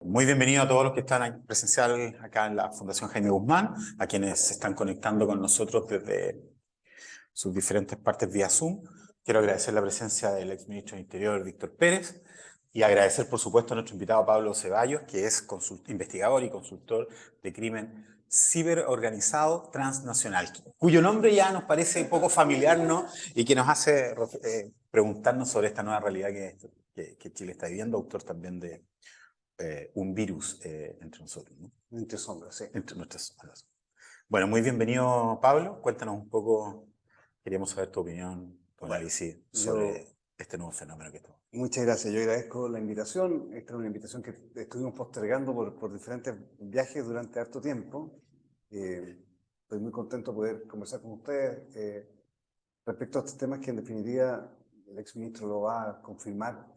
Muy bienvenido a todos los que están aquí presencial acá en la Fundación Jaime Guzmán, a quienes se están conectando con nosotros desde sus diferentes partes vía Zoom. Quiero agradecer la presencia del exministro del Interior, Víctor Pérez, y agradecer, por supuesto, a nuestro invitado Pablo Ceballos, que es investigador y consultor de crimen ciberorganizado transnacional, cuyo nombre ya nos parece poco familiar, ¿no? Y que nos hace preguntarnos sobre esta nueva realidad que Chile está viviendo, autor también de un virus entre nosotros, ¿no? Entre sombras, sí. Entre nuestras sombras. Bueno, muy bienvenido, Pablo. Cuéntanos un poco, queríamos saber tu opinión, tu análisis sobre este nuevo fenómeno que estamos. Muchas gracias, yo agradezco la invitación. Esta es una invitación que estuvimos postergando por diferentes viajes durante harto tiempo. Estoy muy contento de poder conversar con ustedes respecto a estos temas que en definitiva el exministro lo va a confirmar.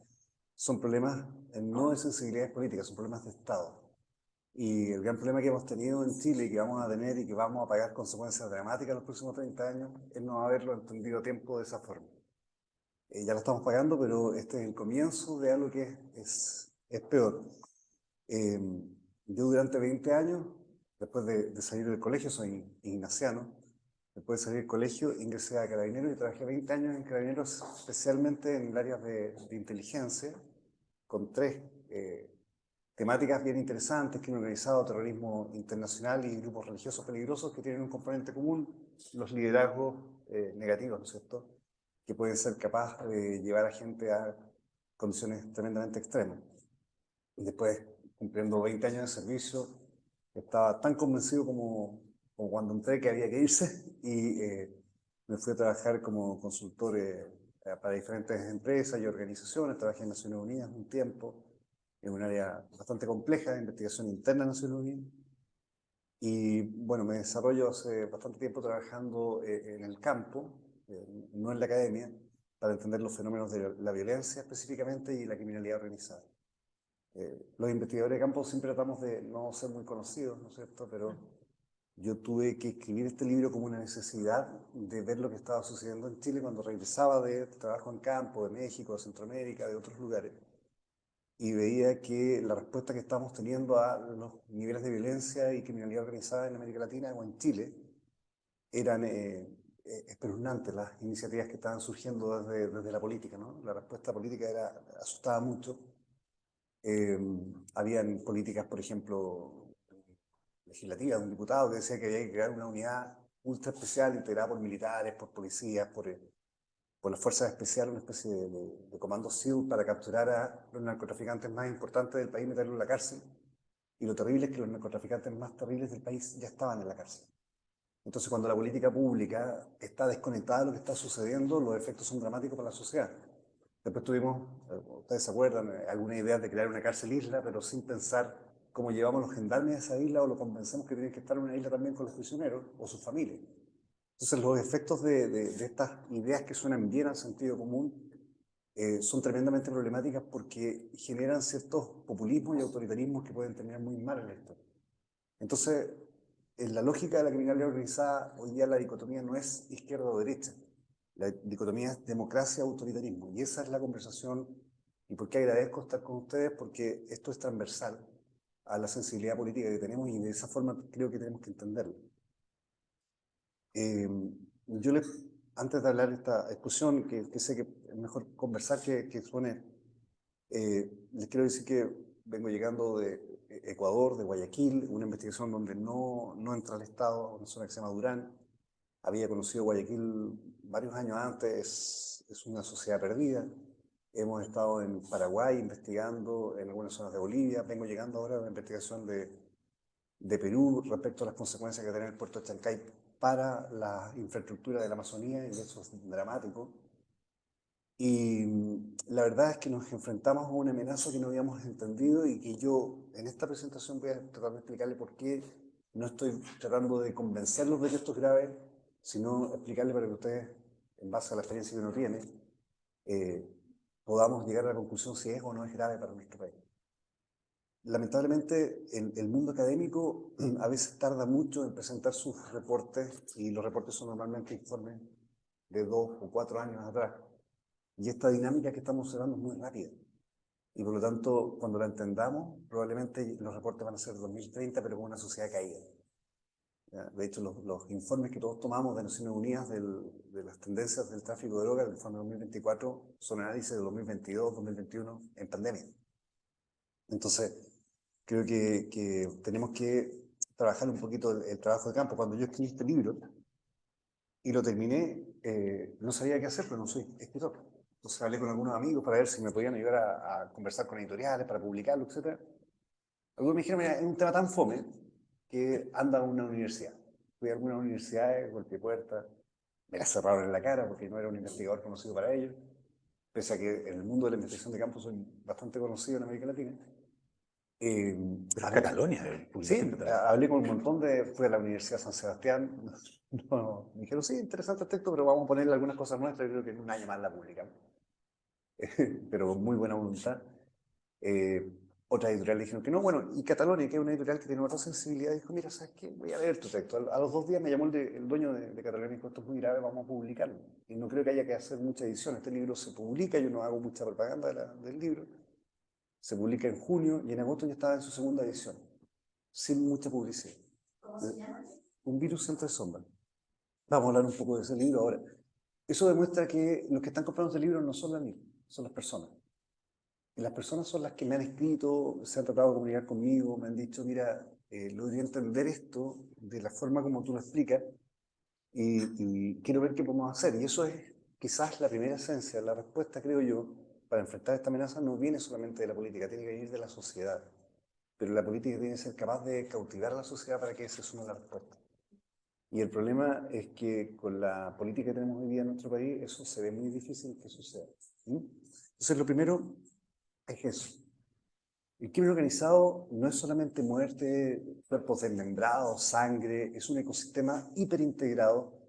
Son problemas no de sensibilidades políticas, son problemas de Estado. Y el gran problema que hemos tenido en Chile y que vamos a tener y que vamos a pagar consecuencias dramáticas en los próximos 30 años es no haberlo entendido a tiempo de esa forma. Ya lo estamos pagando, pero este es el comienzo de algo que es peor. Yo durante 20 años, después de salir del colegio, soy ignaciano, después de salir del colegio ingresé a Carabineros y trabajé 20 años en Carabineros, especialmente en el área de inteligencia, con tres temáticas bien interesantes: crimen organizado, terrorismo internacional y grupos religiosos peligrosos que tienen un componente común: los liderazgos negativos, ¿no es cierto?, que pueden ser capaces de llevar a gente a condiciones tremendamente extremas. Y después, cumpliendo 20 años de servicio, estaba tan convencido como cuando entré que había que irse y me fui a trabajar como consultor para diferentes empresas y organizaciones. Trabajé en Naciones Unidas un tiempo, en un área bastante compleja de investigación interna de Naciones Unidas. Y bueno, me desarrollo hace bastante tiempo trabajando en el campo, no en la academia, para entender los fenómenos de la violencia específicamente y la criminalidad organizada. Los investigadores de campo siempre tratamos de no ser muy conocidos, ¿no es cierto? Pero yo tuve que escribir este libro como una necesidad de ver lo que estaba sucediendo en Chile cuando regresaba de trabajo en campo, de México, de Centroamérica, de otros lugares, y veía que la respuesta que estamos teniendo a los niveles de violencia y criminalidad organizada en América Latina o en Chile eran espeluznantes las iniciativas que estaban surgiendo desde la política, ¿no? La respuesta política asustaba mucho. Habían políticas, por ejemplo, legislativas, de un diputado que decía que había que crear una unidad ultra especial integrada por militares, por policías, por las fuerzas especiales, una especie de comando SEAL para capturar a los narcotraficantes más importantes del país y meterlos en la cárcel. Y lo terrible es que los narcotraficantes más terribles del país ya estaban en la cárcel. Entonces, cuando la política pública está desconectada de lo que está sucediendo, los efectos son dramáticos para la sociedad. Después tuvimos, ustedes se acuerdan, alguna idea de crear una cárcel isla, pero sin pensar cómo llevamos los gendarmes a esa isla o lo convencemos que tienen que estar en una isla también con los prisioneros o sus familias. Entonces, los efectos de estas ideas que suenan bien al sentido común son tremendamente problemáticas porque generan ciertos populismos y autoritarismos que pueden terminar muy mal en esto. Entonces, en la lógica de la criminalidad organizada, hoy día la dicotomía no es izquierda o derecha. La dicotomía es democracia-autoritarismo. Y esa es la conversación. ¿Y por qué agradezco estar con ustedes? Porque esto es transversal a la sensibilidad política que tenemos y de esa forma creo que tenemos que entenderlo. Yo antes de hablar de esta discusión, que sé que es mejor conversar que suene, les quiero decir que vengo llegando de Ecuador, de Guayaquil, una investigación donde no entra el Estado, una zona que se llama Durán. Había conocido Guayaquil varios años antes, es una sociedad perdida. Hemos estado en Paraguay investigando, en algunas zonas de Bolivia. Vengo llegando ahora a una investigación de Perú respecto a las consecuencias que tiene el puerto de Chancay para la infraestructura de la Amazonía, y eso es dramático. Y la verdad es que nos enfrentamos a una amenaza que no habíamos entendido y que yo en esta presentación voy a tratar de explicarle por qué no estoy tratando de convencerlos de que esto es grave, sino explicarle para que ustedes, en base a la experiencia que uno tiene, podamos llegar a la conclusión si es o no es grave para nuestro país. Lamentablemente, el mundo académico a veces tarda mucho en presentar sus reportes, y los reportes son normalmente informes de 2 o 4 años atrás. Y esta dinámica que estamos observando es muy rápida. Y por lo tanto, cuando la entendamos, probablemente los reportes van a ser 2030, pero con una sociedad caída. ¿Ya? De hecho, los informes que todos tomamos de Naciones Unidas de las tendencias del tráfico de drogas del informe 2024 son análisis de 2022, 2021 en pandemia. Entonces, creo que tenemos que trabajar un poquito el trabajo de campo. Cuando yo escribí este libro y lo terminé, no sabía qué hacer, pero no soy escritor. Entonces hablé con algunos amigos para ver si me podían ayudar a conversar con editoriales, para publicarlo, etc. Algunos me dijeron, mira, es un tema tan fome que anda a una universidad. Fui a algunas universidades, golpeé puertas, me la cerraron en la cara porque no era un investigador conocido para ellos, pese a que en el mundo de la investigación de campo soy bastante conocido en América Latina. Pero Cataluña, sí, hablé con un montón fui a la Universidad de San Sebastián, me dijeron, sí, interesante el texto, pero vamos a ponerle algunas cosas nuestras, y creo que en un año más la publicamos. Pero con muy buena voluntad. Otras editoriales dijeron que no, bueno, y Catalonia, que es una editorial que tiene otra sensibilidad, dijo, mira, ¿sabes qué? Voy a leer tu texto. A los 2 días me llamó el dueño de Catalonia y dijo, esto es muy grave, vamos a publicarlo. Y no creo que haya que hacer mucha edición, este libro se publica, yo no hago mucha propaganda del libro, se publica en junio y en agosto ya estaba en su segunda edición, sin mucha publicidad. ¿Cómo se llama? Un virus entre sombras. Vamos a hablar un poco de ese libro ahora. Eso demuestra que los que están comprando este libro no son las mismas, son las personas. Y las personas son las que me han escrito, se han tratado de comunicar conmigo, me han dicho, mira, logré entender esto de la forma como tú lo explicas y quiero ver qué podemos hacer. Y eso es quizás la primera esencia, la respuesta, creo yo, para enfrentar esta amenaza no viene solamente de la política, tiene que venir de la sociedad. Pero la política tiene que ser capaz de cautivar a la sociedad para que se suma la respuesta. Y el problema es que con la política que tenemos hoy día en nuestro país, eso se ve muy difícil que suceda. Entonces, lo primero es eso. El crimen organizado no es solamente muerte, cuerpos desmembrados, sangre, es un ecosistema hiperintegrado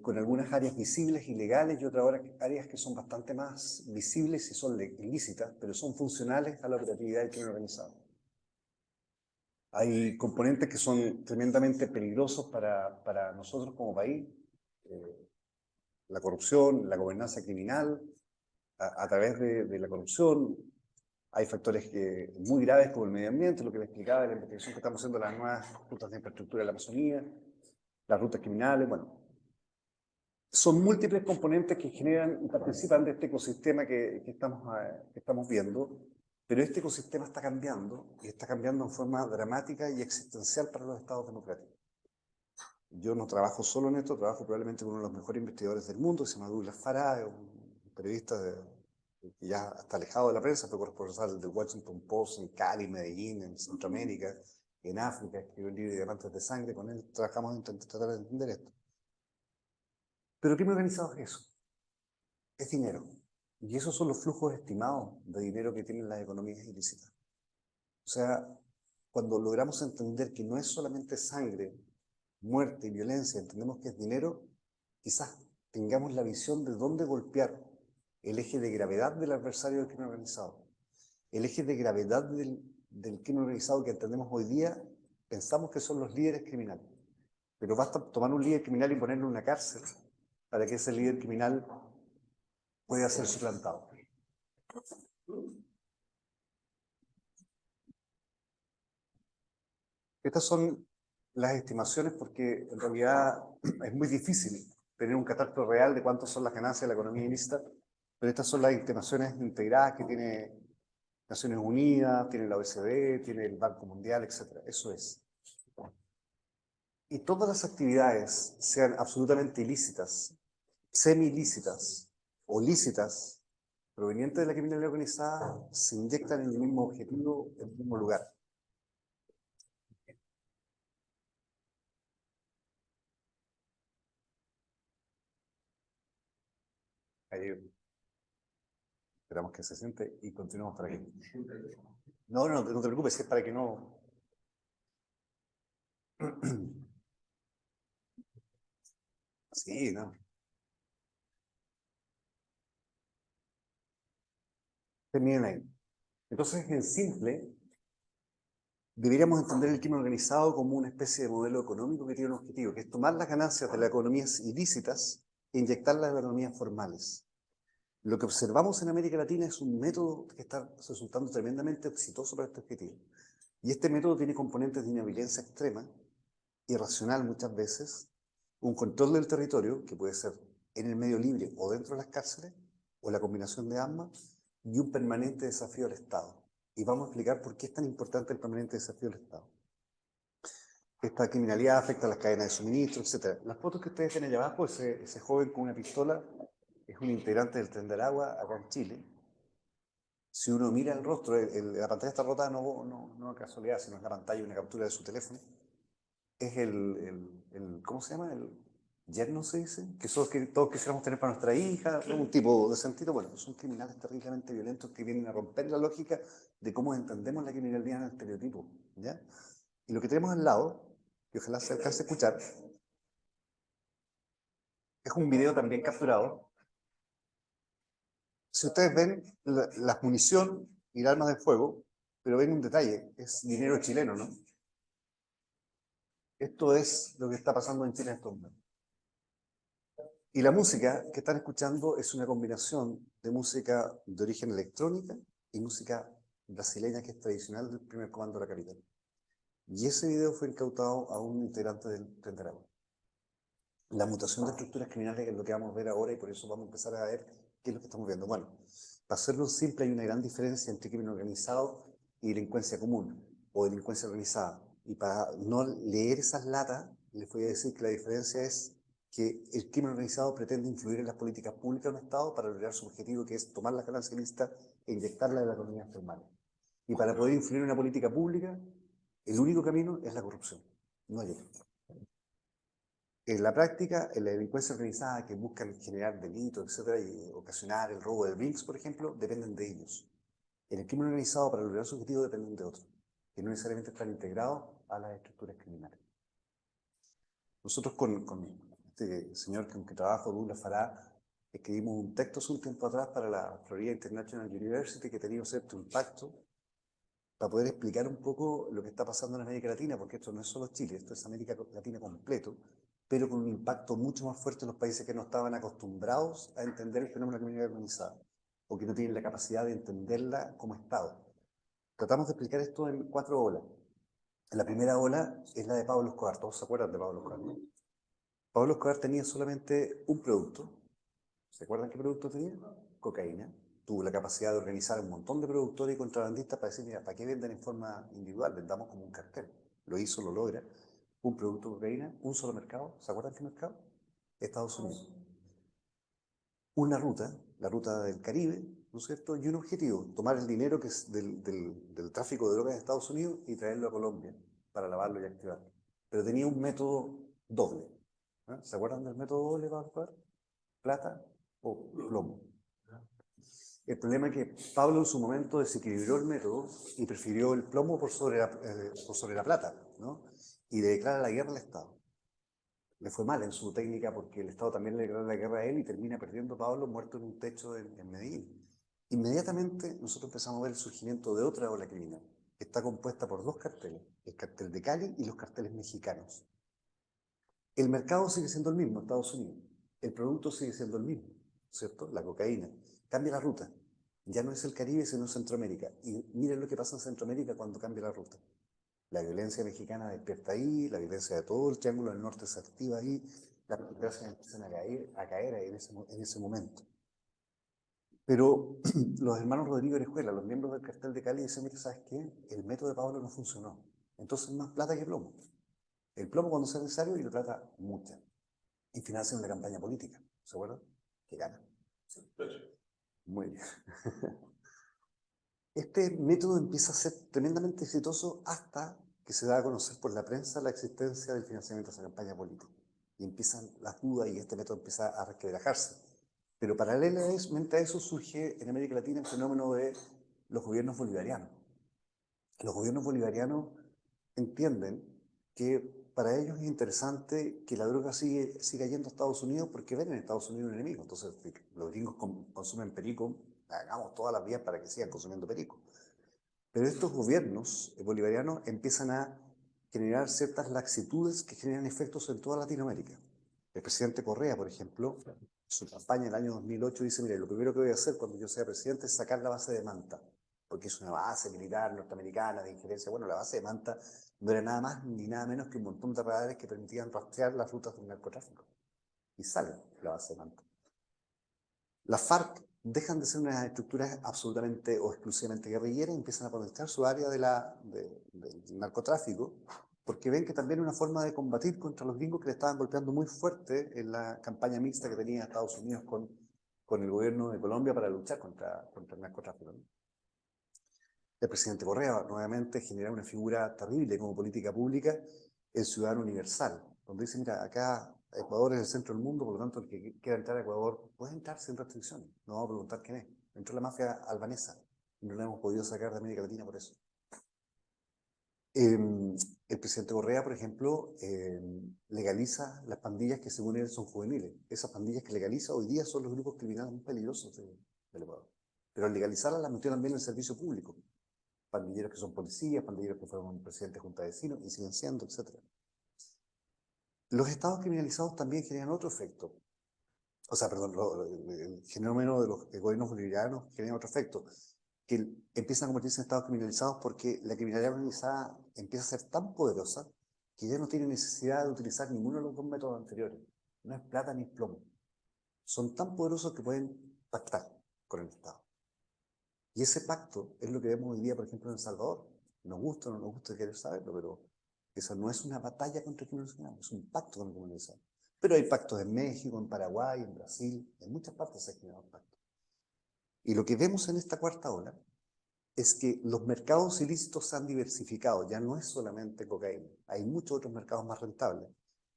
con algunas áreas visibles y legales y otras áreas que son bastante más visibles y son ilícitas, pero son funcionales a la operatividad del crimen organizado. Hay componentes que son tremendamente peligrosos para nosotros como país. La corrupción, la gobernanza criminal, a través de la corrupción. Hay factores muy graves como el medio ambiente, lo que me explicaba de la investigación que estamos haciendo de las nuevas rutas de infraestructura de la Amazonía, las rutas criminales, bueno. Son múltiples componentes que generan y participan de este ecosistema que estamos viendo, pero este ecosistema está cambiando y está cambiando en forma dramática y existencial para los estados democráticos. Yo no trabajo solo en esto, trabajo probablemente con uno de los mejores investigadores del mundo, que se llama Douglas Farah, un periodista que ya está alejado de la prensa, fue corresponsal del Washington Post en Cali, Medellín, en Centroamérica, en África, escribió el libro Diamantes de Sangre, con él trabajamos en tratar de entender esto. Pero el crimen organizado es eso, es dinero. Y esos son los flujos estimados de dinero que tienen las economías ilícitas. O sea, cuando logramos entender que no es solamente sangre, muerte y violencia, entendemos que es dinero, quizás tengamos la visión de dónde golpear el eje de gravedad del adversario del crimen organizado. El eje de gravedad del crimen organizado que entendemos hoy día, pensamos que son los líderes criminales. Pero basta tomar un líder criminal y ponerlo en una cárcel para que ese líder criminal pueda ser suplantado. Estas son las estimaciones porque en realidad es muy difícil tener un catastro real de cuántas son las ganancias de la economía ilícita, pero estas son las estimaciones integradas que tiene Naciones Unidas, tiene la OECD, tiene el Banco Mundial, etc. Eso es. Y todas las actividades, sean absolutamente ilícitas, semi-ilícitas o lícitas, provenientes de la criminalidad organizada, se inyectan en el mismo objetivo, en el mismo lugar. Ahí, esperamos que se siente y continuamos por aquí. No te preocupes, es para que no... Sí, no. Terminen ahí. Entonces, en simple, deberíamos entender el crimen organizado como una especie de modelo económico que tiene un objetivo, que es tomar las ganancias de las economías ilícitas e inyectarlas en las economías formales. Lo que observamos en América Latina es un método que está resultando tremendamente exitoso para este objetivo. Y este método tiene componentes de una violencia extrema, irracional muchas veces, un control del territorio, que puede ser en el medio libre o dentro de las cárceles, o la combinación de ambas, y un permanente desafío al Estado. Y vamos a explicar por qué es tan importante el permanente desafío al Estado. Esta criminalidad afecta a las cadenas de suministro, etc. Las fotos que ustedes tienen allá abajo, ese joven con una pistola, es un integrante del Tren de Aragua, acá en Chile. Si uno mira el rostro, la pantalla está rota no casualidad, sino es la pantalla, una captura de su teléfono. Es ¿cómo se llama? El yerno, se dice, que todos quisiéramos tener para nuestra hija, un tipo de sentido. Bueno, son criminales terriblemente violentos que vienen a romper la lógica de cómo entendemos la criminalidad en el estereotipo, ¿ya? Y lo que tenemos al lado, que ojalá se alcance a escuchar, es un video también capturado. Si ustedes ven la munición y las armas de fuego, pero ven un detalle, es dinero chileno, ¿no? Esto es lo que está pasando en Chile en estos momentos. Y la música que están escuchando es una combinación de música de origen electrónica y música brasileña que es tradicional del primer comando de la capital. Y ese video fue incautado a un integrante del Tren de Aragua. La mutación de estructuras criminales es lo que vamos a ver ahora y por eso vamos a empezar a ver qué es lo que estamos viendo. Bueno, para hacerlo simple hay una gran diferencia entre crimen organizado y delincuencia común o delincuencia organizada. Y para no leer esas latas, les voy a decir que la diferencia es que el crimen organizado pretende influir en las políticas públicas de un Estado para lograr su objetivo, que es tomar la ganancia ilícita e inyectarla en la economía formal. Y para poder influir en una política pública, el único camino es la corrupción, no hay otro. En la práctica, en la delincuencia organizada que buscan generar delitos, etcétera, y ocasionar el robo de brinks, por ejemplo, dependen de ellos. En el crimen organizado, para lograr su objetivo, dependen de otros, que no necesariamente están integrados a las estructuras criminales. Nosotros con este señor con que trabajo, Douglas Farah, escribimos un texto hace un tiempo atrás para la Florida International University que tenía cierto impacto para poder explicar un poco lo que está pasando en América Latina, porque esto no es solo Chile, esto es América Latina completo, pero con un impacto mucho más fuerte en los países que no estaban acostumbrados a entender el fenómeno de la criminalidad organizada, o que no tienen la capacidad de entenderla como Estado. Tratamos de explicar esto en 4 olas. La primera ola es la de Pablo Escobar. ¿Todos se acuerdan de Pablo Escobar, no? Pablo Escobar tenía solamente un producto. ¿Se acuerdan qué producto tenía? Cocaína. Tuvo la capacidad de organizar un montón de productores y contrabandistas para decir, mira, ¿para qué venden en forma individual? Vendamos como un cartel. Lo hizo, lo logra. Un producto de cocaína, un solo mercado. ¿Se acuerdan qué mercado? Estados Unidos. Una ruta, la ruta del Caribe, ¿no es cierto? Y un objetivo, tomar el dinero que es del tráfico de drogas de Estados Unidos y traerlo a Colombia para lavarlo y activarlo. Pero tenía un método doble. ¿Eh? ¿Se acuerdan del método doble para actuar? Plata o plomo. El problema es que Pablo en su momento desequilibró el método y prefirió el plomo por sobre la plata, ¿no? Y le declara la guerra al Estado. Le fue mal en su técnica porque el Estado también le declara la guerra a él y termina perdiendo Pablo muerto en un techo en Medellín. Inmediatamente nosotros empezamos a ver el surgimiento de otra ola criminal, que está compuesta por 2 carteles, el cartel de Cali y los carteles mexicanos. El mercado sigue siendo el mismo, Estados Unidos. El producto sigue siendo el mismo, ¿cierto? La cocaína. Cambia la ruta. Ya no es el Caribe, sino Centroamérica. Y miren lo que pasa en Centroamérica cuando cambia la ruta. La violencia mexicana despierta ahí, la violencia de todo el Triángulo del Norte se activa ahí, las democracias empiezan a caer ahí en ese momento. Pero los hermanos Rodrigo Orejuela, los miembros del cartel de Cali, dicen, mira, ¿sabes qué? El método de Pablo no funcionó. Entonces más plata que plomo. El plomo cuando sea necesario y la plata mucha. Y financian una campaña política, ¿se acuerdan? Que gana. Sí. Muy bien. Este método empieza a ser tremendamente exitoso hasta que se da a conocer por la prensa la existencia del financiamiento de esa campaña política. Y empiezan las dudas y este método empieza a resquebrajarse. Pero paralelamente a eso surge en América Latina el fenómeno de los gobiernos bolivarianos. Los gobiernos bolivarianos entienden que para ellos es interesante que la droga siga yendo a Estados Unidos porque ven en Estados Unidos un enemigo. Entonces, los gringos consumen perico, hagamos todas las vías para que sigan consumiendo perico. Pero estos gobiernos bolivarianos empiezan a generar ciertas laxitudes que generan efectos en toda Latinoamérica. El presidente Correa, por ejemplo, en su campaña en el año 2008 dice, mire, lo primero que voy a hacer cuando yo sea presidente es sacar la base de Manta, porque es una base militar norteamericana de injerencia. Bueno, la base de Manta no era nada más ni nada menos que un montón de radares que permitían rastrear las rutas del narcotráfico. Y sale la base de Manta. Las FARC dejan de ser unas estructuras absolutamente o exclusivamente guerrilleras y empiezan a potenciar su área del narcotráfico, porque ven que también es una forma de combatir contra los gringos que le estaban golpeando muy fuerte en la campaña mixta que tenía Estados Unidos con el gobierno de Colombia para luchar contra el narcotráfico, ¿no? El presidente Correa nuevamente genera una figura terrible como política pública, el ciudadano universal, donde dice, mira, acá Ecuador es el centro del mundo, por lo tanto el que quiera entrar a Ecuador puede entrar sin restricciones, no vamos a preguntar quién es. Entró la mafia albanesa y no la hemos podido sacar de América Latina por eso. El presidente Correa, por ejemplo, legaliza las pandillas que según él son juveniles. Esas pandillas que legaliza hoy día son los grupos criminales más peligrosos del Ecuador. Pero al legalizarlas las metió también en el servicio público. Pandilleros que son policías, pandilleros que fueron presidentes de junta de vecinos y siguen siendo, etc. Los estados criminalizados también generan otro efecto. O sea, perdón, el fenómeno de los gobiernos bolivarianos genera otro efecto, que empiezan a convertirse en estados criminalizados porque la criminalidad organizada empieza a ser tan poderosa que ya no tiene necesidad de utilizar ninguno de los dos métodos anteriores. No es plata ni plomo. Son tan poderosos que pueden pactar con el Estado. Y ese pacto es lo que vemos hoy día, por ejemplo, en El Salvador. Nos gusta o no nos gusta querer saberlo, pero esa no es una batalla contra el crimen organizado, es un pacto con el crimen organizado. Pero hay pactos en México, en Paraguay, en Brasil, en muchas partes se han generado pactos. Y lo que vemos en esta cuarta ola es que los mercados ilícitos se han diversificado, ya no es solamente cocaína, hay muchos otros mercados más rentables.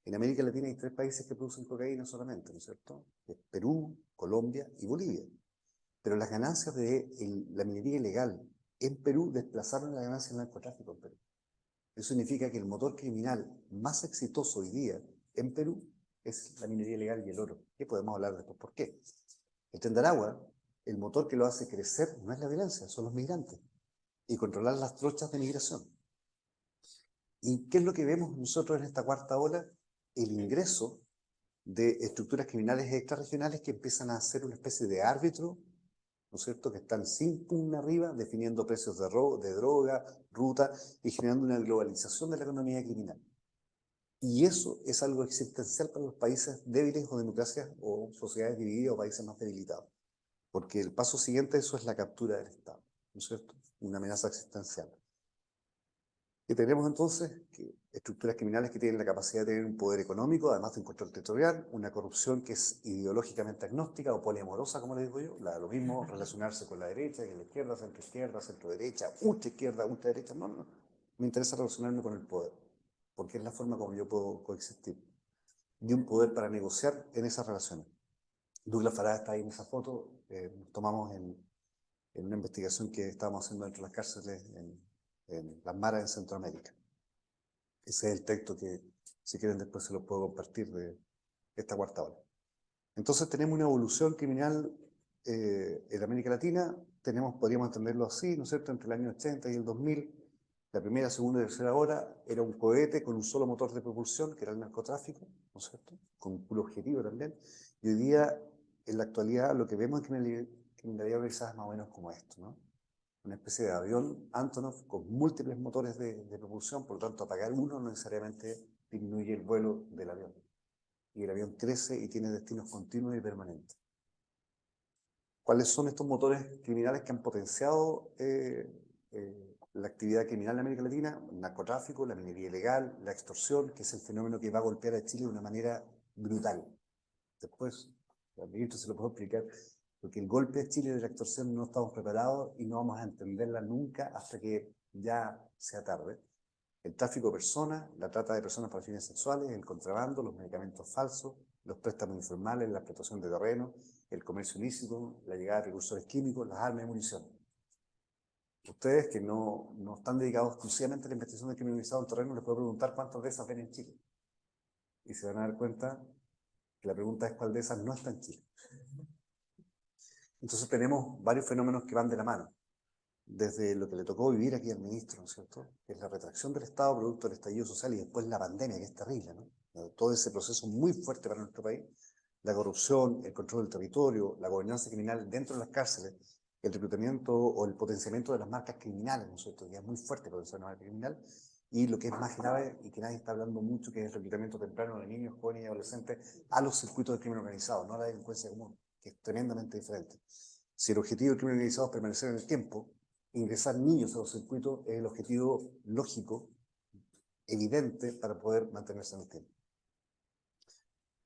En América Latina hay 3 países que producen cocaína solamente, ¿no es cierto? Perú, Colombia y Bolivia. Pero las ganancias de la minería ilegal en Perú desplazaron las ganancias del narcotráfico en Perú. Eso significa que el motor criminal más exitoso hoy día en Perú es la minería ilegal y el oro. ¿Qué podemos hablar después? ¿Por qué? En Tendaragua, el motor que lo hace crecer no es la violencia, son los migrantes y controlar las trochas de migración. ¿Y qué es lo que vemos nosotros en esta cuarta ola? El ingreso de estructuras criminales extrarregionales que empiezan a ser una especie de árbitro, ¿no es cierto?, que están sin pugna arriba, definiendo precios de droga, ruta, y generando una globalización de la economía criminal. Y eso es algo existencial para los países débiles o democracias o sociedades divididas o países más debilitados. Porque el paso siguiente a eso es la captura del Estado, ¿no es cierto? Una amenaza existencial. Y tenemos entonces estructuras criminales que tienen la capacidad de tener un poder económico, además de un control territorial, una corrupción que es ideológicamente agnóstica o poliamorosa, como le digo yo, lo mismo relacionarse con la derecha, con la izquierda, centro derecha, ultra derecha, no. Me interesa relacionarme con el poder, porque es la forma como yo puedo coexistir. Y un poder para negociar en esas relaciones. Douglas Farage está ahí en esa foto, tomamos en una investigación que estábamos haciendo dentro de las cárceles en las maras en Centroamérica. Ese es el texto que, si quieren, después se lo puedo compartir de esta cuarta ola. Entonces tenemos una evolución criminal en América Latina, podríamos entenderlo así, ¿no es cierto?, entre el año 80 y el 2000, la primera, segunda y tercera hora era un cohete con un solo motor de propulsión, que era el narcotráfico, ¿no es cierto?, con un puro objetivo también. Y hoy día, en la actualidad, lo que vemos en criminalidad organizada es más o menos como esto, ¿no? Una especie de avión Antonov con múltiples motores de propulsión, por lo tanto apagar uno no necesariamente disminuye el vuelo del avión. Y el avión crece y tiene destinos continuos y permanentes. ¿Cuáles son estos motores criminales que han potenciado la actividad criminal en América Latina? El narcotráfico, la minería ilegal, la extorsión, que es el fenómeno que va a golpear a Chile de una manera brutal. Después, al ministro se lo puedo explicar, porque el golpe de Chile de la extorsión no estamos preparados y no vamos a entenderla nunca hasta que ya sea tarde. El tráfico de personas, la trata de personas para fines sexuales, el contrabando, los medicamentos falsos, los préstamos informales, la explotación de terreno, el comercio ilícito, la llegada de precursores químicos, las armas y munición. Ustedes que no están dedicados exclusivamente a la investigación del crimen organizado en terreno, les puedo preguntar cuántas de esas ven en Chile. Y se van a dar cuenta que la pregunta es cuál de esas no está en Chile. Entonces tenemos varios fenómenos que van de la mano. Desde lo que le tocó vivir aquí al ministro, ¿no es cierto?, que es la retracción del Estado producto del estallido social y después la pandemia, que es terrible, ¿no? todo ese proceso muy fuerte para nuestro país, la corrupción, el control del territorio, la gobernanza criminal dentro de las cárceles, el reclutamiento o el potenciamiento de las marcas criminales, ¿no es cierto? Ya es muy fuerte potenciar una marca criminal, y lo que es más grave y que nadie está hablando mucho, que es el reclutamiento temprano de niños, jóvenes y adolescentes a los circuitos de crimen organizado, no a la delincuencia común, que es tremendamente diferente. Si el objetivo del crimen organizado es permanecer en el tiempo, ingresar niños a los circuitos es el objetivo lógico, evidente, para poder mantenerse en el tiempo.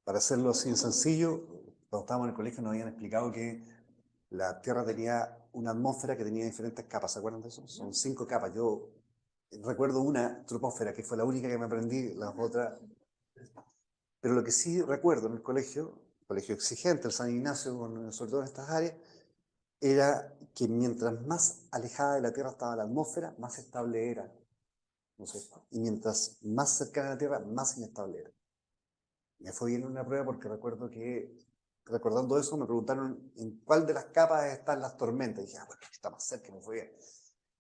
Para hacerlo así de sencillo, cuando estábamos en el colegio nos habían explicado que la Tierra tenía una atmósfera que tenía diferentes capas, ¿se acuerdan de eso? Son 5 capas. Yo recuerdo una troposfera, que fue la única que me aprendí, las otras. Pero lo que sí recuerdo en el colegio exigente, el San Ignacio, sobre todo en estas áreas, era que mientras más alejada de la Tierra estaba la atmósfera, más estable era. ¿No sé? Y mientras más cercana a la Tierra, más inestable era. Me fue bien en una prueba porque recuerdo que, recordando eso, me preguntaron en cuál de las capas están las tormentas. Y dije, bueno, está más cerca, me fue bien.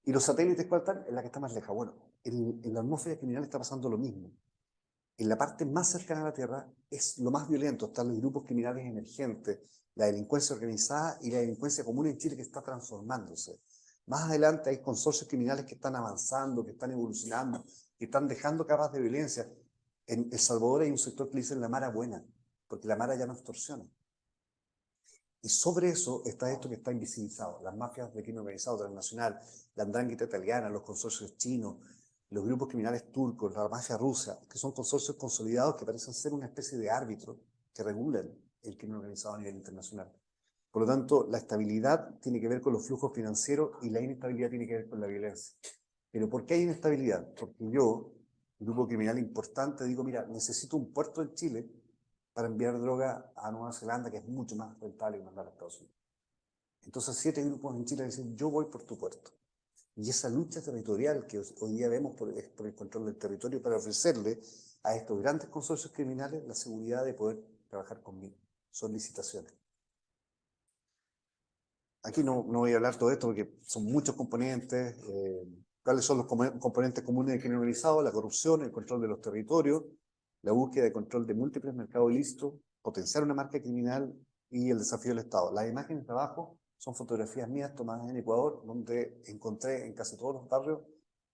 ¿Y los satélites cuál están? En la que está más lejos. Bueno, en la atmósfera criminal está pasando lo mismo. En la parte más cercana a la Tierra es lo más violento. Están los grupos criminales emergentes, la delincuencia organizada y la delincuencia común en Chile, que está transformándose. Más adelante hay consorcios criminales que están avanzando, que están evolucionando, que están dejando capas de violencia. En El Salvador hay un sector que le dicen la Mara Buena, porque la Mara ya no extorsiona. Y sobre eso está esto que está invisibilizado, las mafias de crimen organizado transnacional, la 'ndrangheta italiana, los consorcios chinos, los grupos criminales turcos, la mafia rusa, que son consorcios consolidados que parecen ser una especie de árbitro que regulan el crimen organizado a nivel internacional. Por lo tanto, la estabilidad tiene que ver con los flujos financieros y la inestabilidad tiene que ver con la violencia. ¿Pero por qué hay inestabilidad? Porque yo, un grupo criminal importante, digo, mira, necesito un puerto en Chile para enviar droga a Nueva Zelanda, que es mucho más rentable que mandar a Estados Unidos. Entonces 7 grupos en Chile dicen, yo voy por tu puerto. Y esa lucha territorial que hoy día vemos por el control del territorio para ofrecerle a estos grandes consorcios criminales la seguridad de poder trabajar conmigo. Son licitaciones. Aquí no voy a hablar todo esto porque son muchos componentes. ¿Cuáles son los componentes comunes del crimen organizado? La corrupción, el control de los territorios, la búsqueda de control de múltiples mercados ilícitos, potenciar una marca criminal y el desafío del Estado. Las imágenes de abajo son fotografías mías tomadas en Ecuador, donde encontré en casi todos los barrios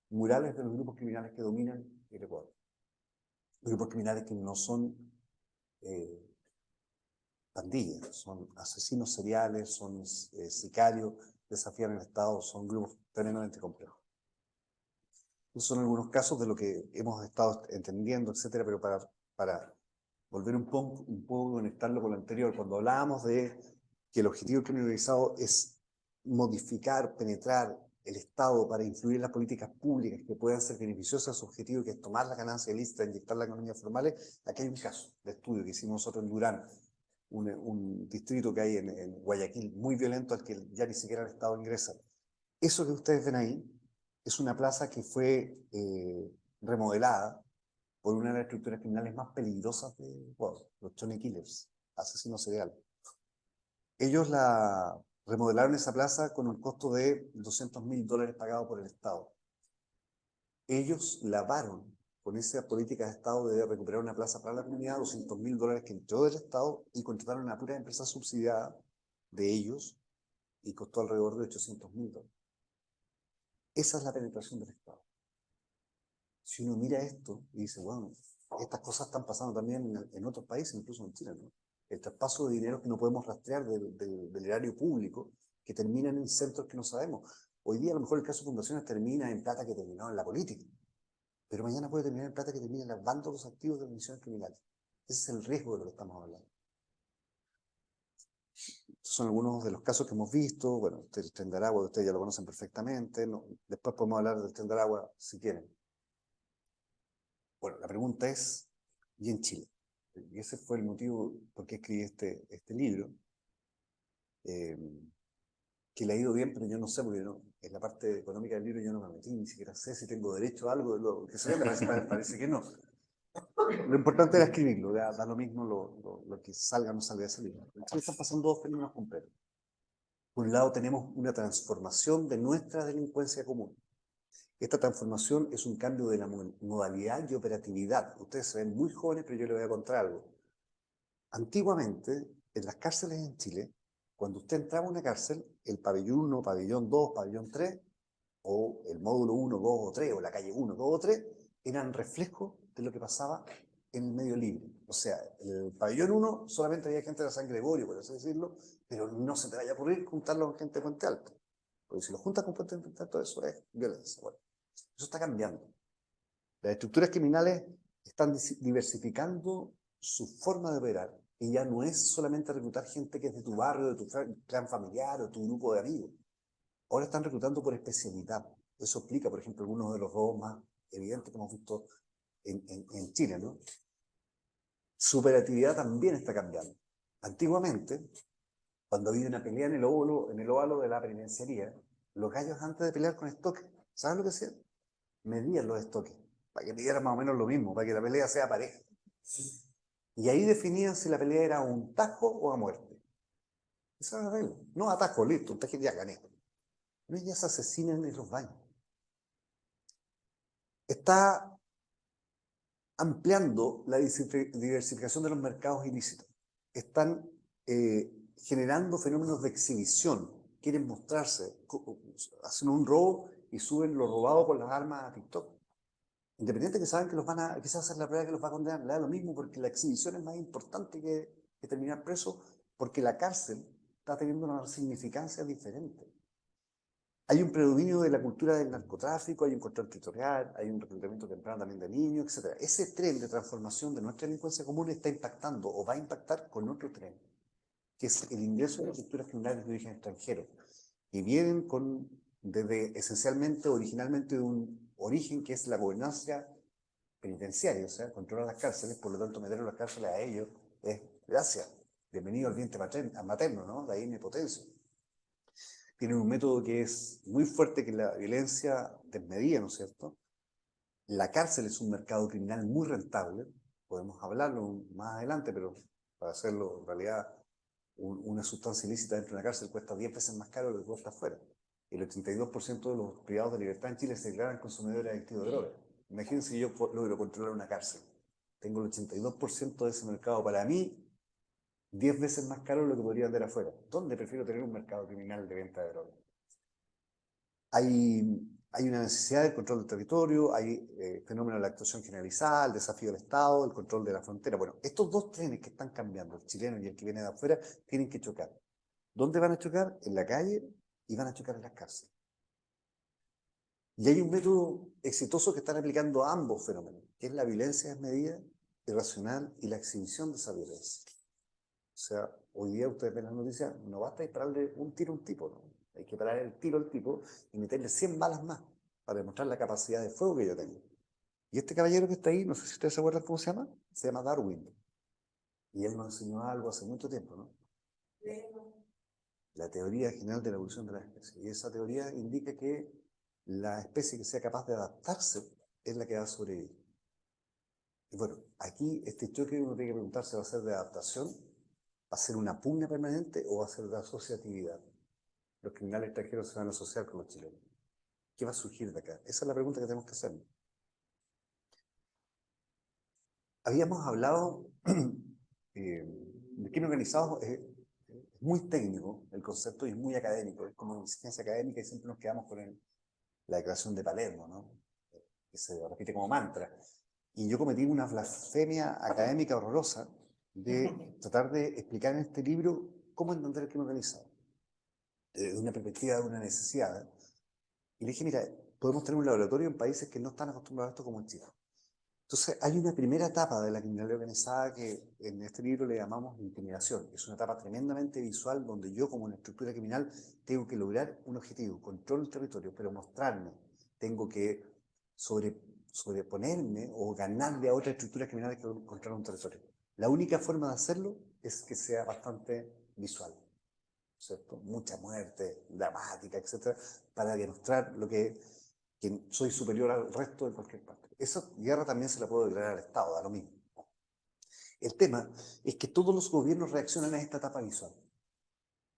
murales de los grupos criminales que dominan el Ecuador. Grupos criminales que no son pandillas, son asesinos seriales, son sicarios, desafían el Estado, son grupos tremendamente complejos. Esos son algunos casos de lo que hemos estado entendiendo, etcétera, pero para volver un poco conectarlo con lo anterior, cuando hablábamos de que el objetivo del crimen organizado es modificar, penetrar el Estado para influir en las políticas públicas que puedan ser beneficiosas a su objetivo, que es tomar la ganancia ilícita, inyectar la economía formal, aquí hay un caso de estudio que hicimos nosotros en Durán, un distrito que hay en Guayaquil, muy violento, al que ya ni siquiera el Estado ingresa. Eso que ustedes ven ahí es una plaza que fue remodelada por una de las estructuras criminales más peligrosas de Ecuador, los Chone Killers, asesinos seriales. Ellos la remodelaron esa plaza con un costo de $200.000 pagado por el Estado. Ellos lavaron con esa política de Estado de recuperar una plaza para la comunidad, $200.000 que entró del Estado, y contrataron a una pura empresa subsidiada de ellos y costó alrededor de $800.000. Esa es la penetración del Estado. Si uno mira esto y dice, bueno, estas cosas están pasando también en otros países, incluso en Chile, ¿no? El traspaso de dinero que no podemos rastrear del erario público, que terminan en centros que no sabemos. Hoy día a lo mejor el caso de fundaciones termina en plata que terminó en la política, pero mañana puede terminar en plata que termina lavando los activos de organizaciones criminales. Ese es el riesgo de lo que estamos hablando. Estos son algunos de los casos que hemos visto. Bueno, el Tren de Aragua, ustedes ya lo conocen perfectamente. No, después podemos hablar del Tren de Aragua si quieren. Bueno, la pregunta es, ¿y en Chile? Y ese fue el motivo por qué escribí este libro, que le ha ido bien, pero yo no sé, porque no, en la parte económica del libro yo no me metí, ni siquiera sé si tengo derecho a algo de lo que se ve, parece que no. Lo importante era escribirlo, da lo mismo lo que salga o no salga de ese libro. En Chile están pasando dos fenómenos completos. Por un lado tenemos una transformación de nuestra delincuencia común, Esta transformación es un cambio de la modalidad y operatividad. Ustedes se ven muy jóvenes, pero yo les voy a contar algo. Antiguamente, en las cárceles en Chile, cuando usted entraba a una cárcel, el pabellón 1, pabellón 2, pabellón 3, o el módulo 1, 2 o 3, o la calle 1, 2 o 3, eran reflejos de lo que pasaba en el medio libre. O sea, el pabellón 1 solamente había gente de San Gregorio, por así decirlo, pero no se te vaya a ocurrir juntarlo con gente de Puente Alto. Porque si lo juntas con Puente Alto, eso es violencia. Bueno, eso está cambiando. Las estructuras criminales están diversificando su forma de operar y ya no es solamente reclutar gente que es de tu barrio, de tu clan familiar o tu grupo de amigos. Ahora están reclutando por especialidad. Eso explica, por ejemplo, algunos de los robos más evidentes que hemos visto en Chile, ¿no? Su operatividad también está cambiando. Antiguamente, cuando había una pelea en el óvalo de la penitenciaría, los gallos antes de pelear con estoques, ¿saben lo que hacían? Medían los estoques, para que midieran más o menos lo mismo, para que la pelea sea pareja. Y ahí definían si la pelea era a un tajo o a muerte. Esa era la regla. No a tajo, listo, un tajo ya gané. No, ya se asesinan en los baños. Está ampliando la diversificación de los mercados ilícitos. Están generando fenómenos de exhibición. Quieren mostrarse, hacen un robo y suben lo robado con las armas a TikTok. Independiente que saben que los van a, quizás hacer la prueba que los va a condenar, le da lo mismo porque la exhibición es más importante que terminar preso, porque la cárcel está teniendo una significancia diferente. Hay un predominio de la cultura del narcotráfico, hay un control territorial, hay un reclutamiento temprano también de niños, etc. Ese tren de transformación de nuestra delincuencia común está impactando o va a impactar con otro tren, que es el ingreso de las estructuras criminales de origen extranjero, que vienen desde esencialmente, originalmente de un origen que es la gobernanza penitenciaria, o sea, controlar las cárceles, por lo tanto meter en las cárceles a ellos es gracias, bienvenido al vientre materno, ¿no? De ahí mi potencia. Tienen un método que es muy fuerte, que es la violencia desmedida, ¿no es cierto? La cárcel es un mercado criminal muy rentable, podemos hablarlo más adelante, pero para hacerlo en realidad una sustancia ilícita dentro de una cárcel cuesta 10 veces más caro de lo que cuesta afuera. El 82% de los privados de libertad en Chile se declaran consumidores adictivos de drogas. Imagínense si yo logro controlar una cárcel. Tengo el 82% de ese mercado para mí, 10 veces más caro de lo que podría vender afuera. ¿Dónde prefiero tener un mercado criminal de venta de drogas? Hay una necesidad del control del territorio, hay fenómeno de la actuación generalizada, el desafío del Estado, el control de la frontera. Bueno, estos dos trenes que están cambiando, el chileno y el que viene de afuera, tienen que chocar. ¿Dónde van a chocar? En la calle y van a chocar en las cárceles. Y hay un método exitoso que están aplicando a ambos fenómenos, que es la violencia desmedida, irracional y la exhibición de esa violencia. O sea, hoy día ustedes ven las noticias, no basta dispararle un tiro a un tipo, ¿no? Hay que parar el tiro al tipo y meterle 100 balas más para demostrar la capacidad de fuego que yo tengo. Y este caballero que está ahí, no sé si ustedes se acuerdan cómo se llama Darwin. Y él nos enseñó algo hace mucho tiempo, ¿no? La teoría general de la evolución de la especie. Y esa teoría indica que la especie que sea capaz de adaptarse es la que va a sobrevivir. Y bueno, aquí este choque uno tiene que preguntarse, ¿va a ser de adaptación? ¿Va a ser una pugna permanente o va a ser de asociatividad? Los criminales extranjeros se van a asociar con los chilenos. ¿Qué va a surgir de acá? Esa es la pregunta que tenemos que hacer. Habíamos hablado de crimen organizado, es muy técnico el concepto y es muy académico, es como una exigencia académica y siempre nos quedamos con la declaración de Palermo, ¿no? Que se repite como mantra. Y yo cometí una blasfemia académica horrorosa de tratar de explicar en este libro cómo entender el crimen organizado, desde una perspectiva de una necesidad. Y le dije, mira, podemos tener un laboratorio en países que no están acostumbrados a esto como en Chile. Entonces, hay una primera etapa de la criminalidad organizada que en este libro le llamamos intimidación. Es una etapa tremendamente visual donde yo, como una estructura criminal, tengo que lograr un objetivo, control del territorio, pero mostrarme. Tengo que sobreponerme o ganarle a otras estructuras criminales que controlan un territorio. La única forma de hacerlo es que sea bastante visual, ¿cierto? Mucha muerte, dramática, etcétera, para demostrar que soy superior al resto de cualquier parte. Esa guerra también se la puedo declarar al Estado, da lo mismo. El tema es que todos los gobiernos reaccionan a esta etapa visual.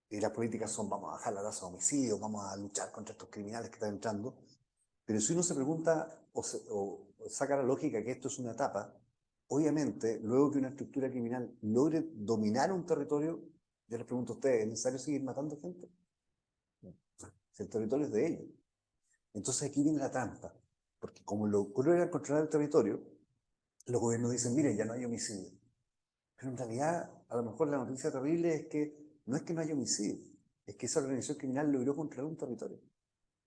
Y las políticas son, vamos a bajar la tasa de homicidios, vamos a luchar contra estos criminales que están entrando, Pero si uno se pregunta o saca la lógica que esto es una etapa, obviamente, luego que una estructura criminal logre dominar un territorio, yo les pregunto a ustedes, ¿es necesario seguir matando gente? Si el territorio es de ellos. Entonces aquí viene la trampa, porque como logran controlar el territorio, los gobiernos dicen, miren, ya no hay homicidio. Pero en realidad, a lo mejor la noticia terrible es que no haya homicidio, es que esa organización criminal logró controlar un territorio.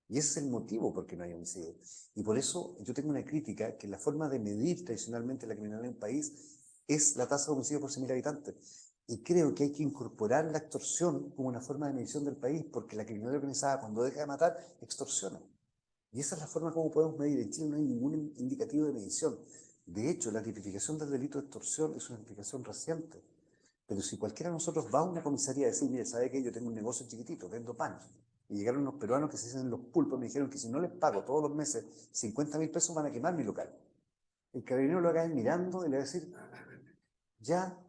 Y ese es el motivo por qué no hay homicidio. Y por eso yo tengo una crítica que la forma de medir tradicionalmente la criminalidad en un país es la tasa de homicidio por 100.000 habitantes. Y creo que hay que incorporar la extorsión como una forma de medición del país, porque la criminalidad organizada, cuando deja de matar, extorsiona. Y esa es la forma como podemos medir. En Chile no hay ningún indicativo de medición. De hecho, la tipificación del delito de extorsión es una tipificación reciente. Pero si cualquiera de nosotros va a una comisaría a decir, mire, ¿sabe qué? Yo tengo un negocio chiquitito, vendo pan. Y llegaron unos peruanos que se hacen los pulpos, me dijeron que si no les pago todos los meses 50.000 pesos van a quemar mi local. El carabinero lo va a caer mirando y le va a decir, ya,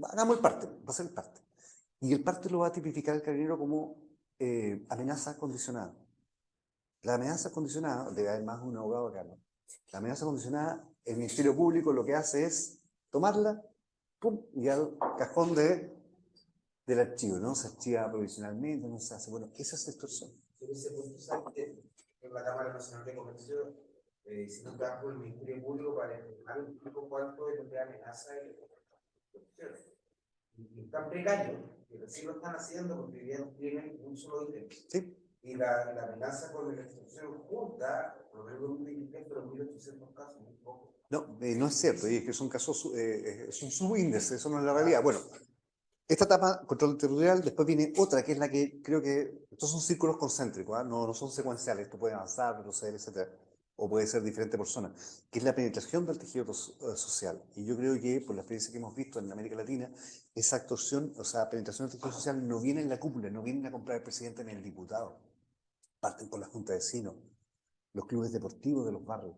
hagamos el parte, va a ser el parte. Y el parte lo va a tipificar el carabinero como amenaza condicionada. La amenaza condicionada, debe haber más de un abogado acá, ¿no? La amenaza condicionada, el Ministerio Público lo que hace es tomarla, pum, y al cajón del archivo, ¿no? Se archiva provisionalmente, no se hace. Bueno, esa es la extorsión. En ese punto, ¿sabes que en la Cámara Nacional de Comercio hicieron un trabajo del Ministerio Público para estimar un poco cuánto es lo que amenaza y corrupción? Y tan precario que recién lo están haciendo porque hoy día tienen un solo ítem. Sí. Y la amenaza con la extorsión junta, por lo menos un índice, pero 1.800 casos, muy poco. No, no es cierto, y es que son casos, es un subíndice, eso no es la realidad. Bueno, esta etapa, control territorial, después viene otra, que es la que creo que, estos son círculos concéntricos, ¿eh? No son secuenciales, esto puede avanzar, retroceder, etc. O puede ser diferente persona, que es la penetración del tejido social. Y yo creo que, por la experiencia que hemos visto en América Latina, esa actuación, o sea, penetración del tejido social no viene en la cúpula, no vienen a comprar el presidente ni el diputado. Parten por la junta de vecinos, los clubes deportivos de los barrios,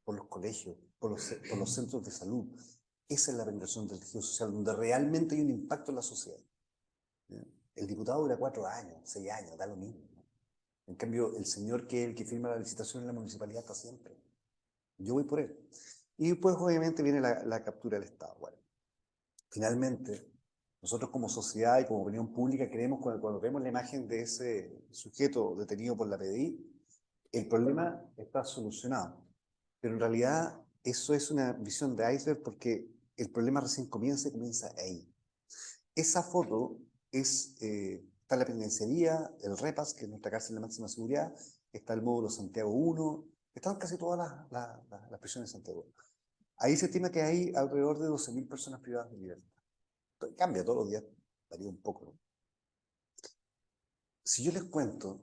por los colegios, por los centros de salud. Esa es la penetración del tejido social, donde realmente hay un impacto en la sociedad. El diputado dura 4 años, 6 años, da lo mismo. En cambio, el señor que es el que firma la licitación en la municipalidad está siempre. Yo voy por él. Y después, obviamente, viene la captura del Estado. Bueno, finalmente, nosotros como sociedad y como opinión pública creemos cuando vemos la imagen de ese sujeto detenido por la PDI, el problema está solucionado. Pero en realidad eso es una visión de iceberg porque el problema recién comienza ahí. Esa foto está en la penitenciaría, el REPAS, que es nuestra cárcel de máxima seguridad, está el módulo Santiago 1, están casi todas las prisiones de Santiago. Ahí se estima que hay alrededor de 12.000 personas privadas de libertad. Cambia todos los días, varía un poco, ¿no? Si yo les cuento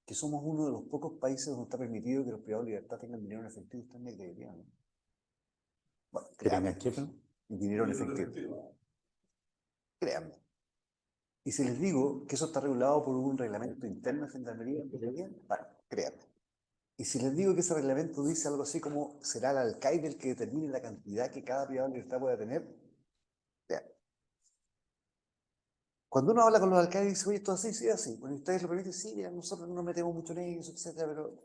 que somos uno de los pocos países donde está permitido que los privados de libertad tengan dinero en efectivo, ustedes me creerían, ¿no? Bueno, créanme, dinero en efectivo. Créanme. Y si les digo que eso está regulado por un reglamento interno de Gendarmería, bueno, créanme. Y si les digo que ese reglamento dice algo así como será el alcaide el que determine la cantidad que cada privado de libertad pueda tener, créanme. Cuando uno habla con los alcaldes y dice, oye, esto es así, sí, así. Bueno, ustedes lo permiten, sí, mira, nosotros no nos metemos mucho en eso, etcétera, pero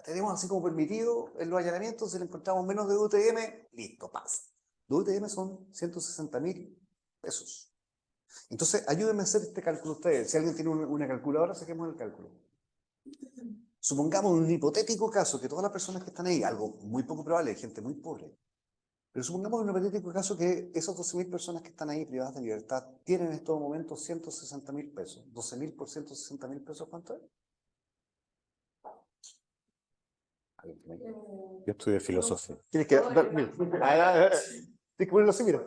tenemos así como permitido en los allanamientos, si le encontramos menos de UTM, listo, pasa. Los UTM son 160.000 pesos. Entonces, ayúdenme a hacer este cálculo ustedes. Si alguien tiene una calculadora, saquemos el cálculo. Supongamos un hipotético caso que todas las personas que están ahí, algo muy poco probable, gente muy pobre, pero supongamos un hipotético caso que esas 12.000 personas que están ahí privadas de libertad tienen en estos momentos 160.000 pesos. 12.000 por 160.000 pesos, ¿cuánto es? Yo estudié filosofía. Tienes que, tienes que ponerlo así, mira.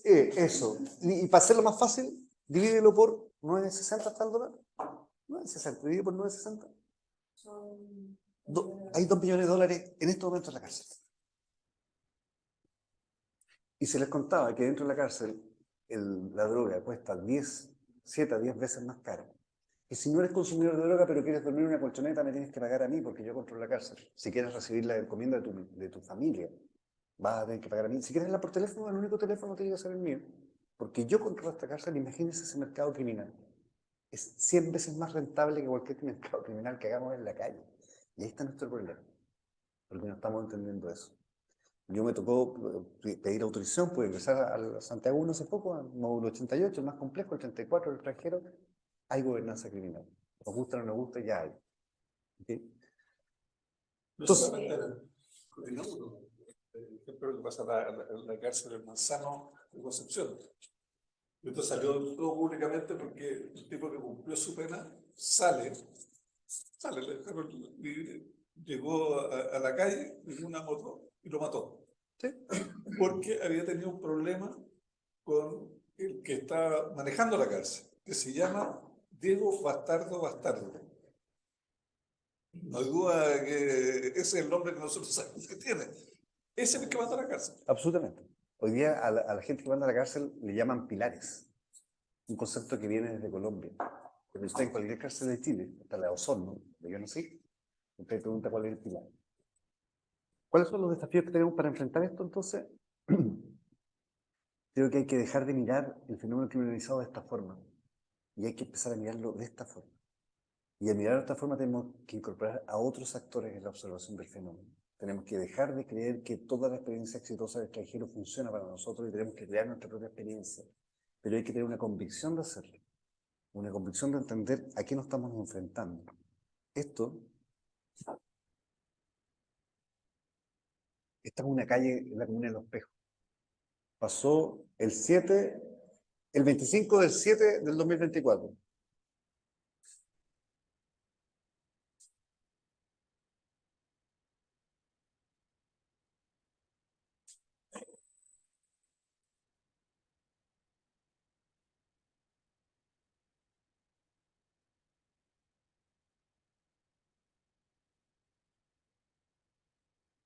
Eso. Y para hacerlo más fácil, divídelo por 9.60 hasta el dólar. 9.60, divide por 9.60. Hay 2 millones de dólares en este momento en la cárcel. Y se les contaba que dentro de la cárcel la droga cuesta 7 a 10 veces más caro. Y si no eres consumidor de droga pero quieres dormir en una colchoneta, me tienes que pagar a mí porque yo controlo la cárcel. Si quieres recibir la encomienda de tu familia, vas a tener que pagar a mí. Si quieres hablar por teléfono, el único teléfono tiene que ser el mío. Porque yo controlo esta cárcel, imagínense ese mercado criminal. es 100 veces más rentable que cualquier mercado criminal que hagamos en la calle. Y ahí está nuestro problema, porque no estamos entendiendo eso. Yo me tocó pedir autorización, pude ingresar a Santiago 1 hace poco, al módulo 88, el más complejo, el 34, el extranjero. Hay gobernanza criminal. Nos gusta o no nos gusta, ya hay. ¿Okay? No solamente en el Corinaudo, el ejemplo que pasa en la cárcel del Manzano de Concepción. Esto salió todo públicamente porque el tipo que cumplió su pena sale, le dejaron libre, llegó a la calle en una moto y lo mató. ¿Sí? Porque había tenido un problema con el que estaba manejando la cárcel, que se llama Diego Bastardo Bastardo. No hay duda de que ese es el nombre que nosotros sabemos que tiene. Ese es el que manda a la cárcel. Absolutamente. Hoy día a la gente que manda a la cárcel le llaman pilares. Un concepto que viene desde Colombia. Pero usted en cualquier cárcel de Chile, hasta la de Osorno, de yo no sé, usted pregunta cuál es el pilar. ¿Cuáles son los desafíos que tenemos para enfrentar esto entonces? Creo que hay que dejar de mirar el fenómeno criminalizado de esta forma. Y hay que empezar a mirarlo de esta forma. Y al mirarlo de esta forma tenemos que incorporar a otros actores en la observación del fenómeno. Tenemos que dejar de creer que toda la experiencia exitosa del extranjero funciona para nosotros y tenemos que crear nuestra propia experiencia. Pero hay que tener una convicción de hacerlo. Una convicción de entender a qué nos estamos enfrentando. Esta es una calle en la comuna de Los Pejos. Pasó el 25 del 7 del 2024.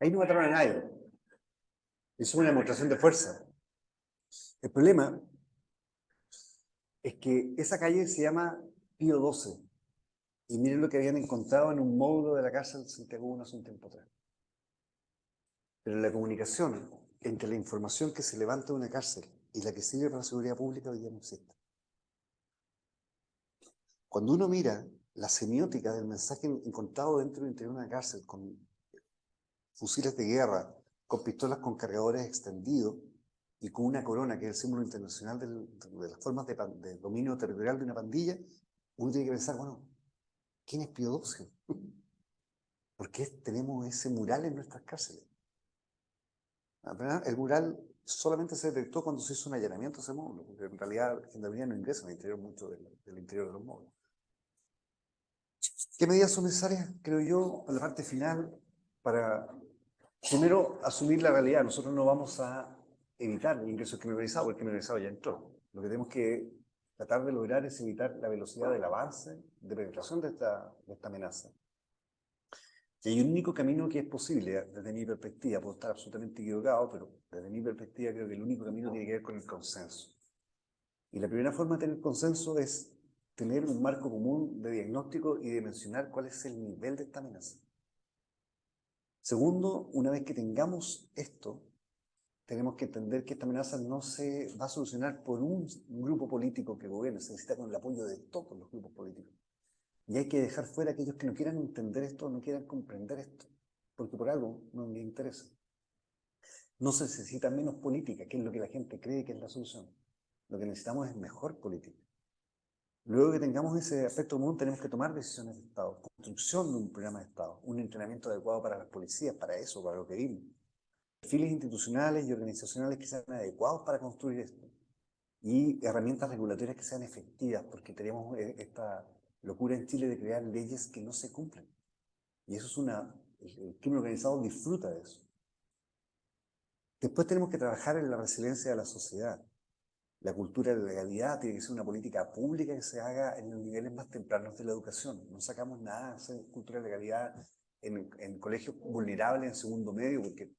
Ahí no mataron a nadie. Es una demostración de fuerza. El problema es que esa calle se llama Pío XII. Y miren lo que habían encontrado en un módulo de la cárcel de Santiago 1 hace un tiempo atrás. Pero la comunicación entre la información que se levanta de una cárcel y la que sirve para la seguridad pública hoy día no existe. Cuando uno mira la semiótica del mensaje encontrado dentro del interior de una cárcel con fusiles de guerra, con pistolas con cargadores extendidos y con una corona que es el símbolo internacional de las formas de dominio territorial de una pandilla, uno tiene que pensar, bueno, ¿quién es Pío XII? ¿Por qué tenemos ese mural en nuestras cárceles? El mural solamente se detectó cuando se hizo un allanamiento a ese módulo, porque en realidad la Gendarmería no ingresa al interior mucho del interior de los módulos. ¿Qué medidas son necesarias, creo yo, en la parte final, para, primero, asumir la realidad? Nosotros no vamos a evitar el ingreso criminalizado, porque el criminalizado ya entró. Lo que tenemos que tratar de lograr es evitar la velocidad del avance, de penetración de esta amenaza. Y hay un único camino que es posible, desde mi perspectiva, puedo estar absolutamente equivocado, pero desde mi perspectiva creo que el único camino tiene que ver con el consenso. Y la primera forma de tener consenso es tener un marco común de diagnóstico y de mencionar cuál es el nivel de esta amenaza. Segundo, una vez que tengamos esto, tenemos que entender que esta amenaza no se va a solucionar por un grupo político que gobierne, se necesita con el apoyo de todos los grupos políticos. Y hay que dejar fuera a aquellos que no quieran entender esto, no quieran comprender esto, porque por algo no les interesa. No se necesita menos política, que es lo que la gente cree que es la solución. Lo que necesitamos es mejor política. Luego que tengamos ese aspecto común, tenemos que tomar decisiones de Estado, construcción de un programa de Estado, un entrenamiento adecuado para las policías, para eso, para lo que vimos. Perfiles institucionales y organizacionales que sean adecuados para construir esto. Y herramientas regulatorias que sean efectivas, porque tenemos esta locura en Chile de crear leyes que no se cumplen. Y eso es el crimen organizado disfruta de eso. Después tenemos que trabajar en la resiliencia de la sociedad. La cultura de la legalidad tiene que ser una política pública que se haga en los niveles más tempranos de la educación. No sacamos nada de hacer cultura de legalidad en colegios vulnerables en segundo medio, porque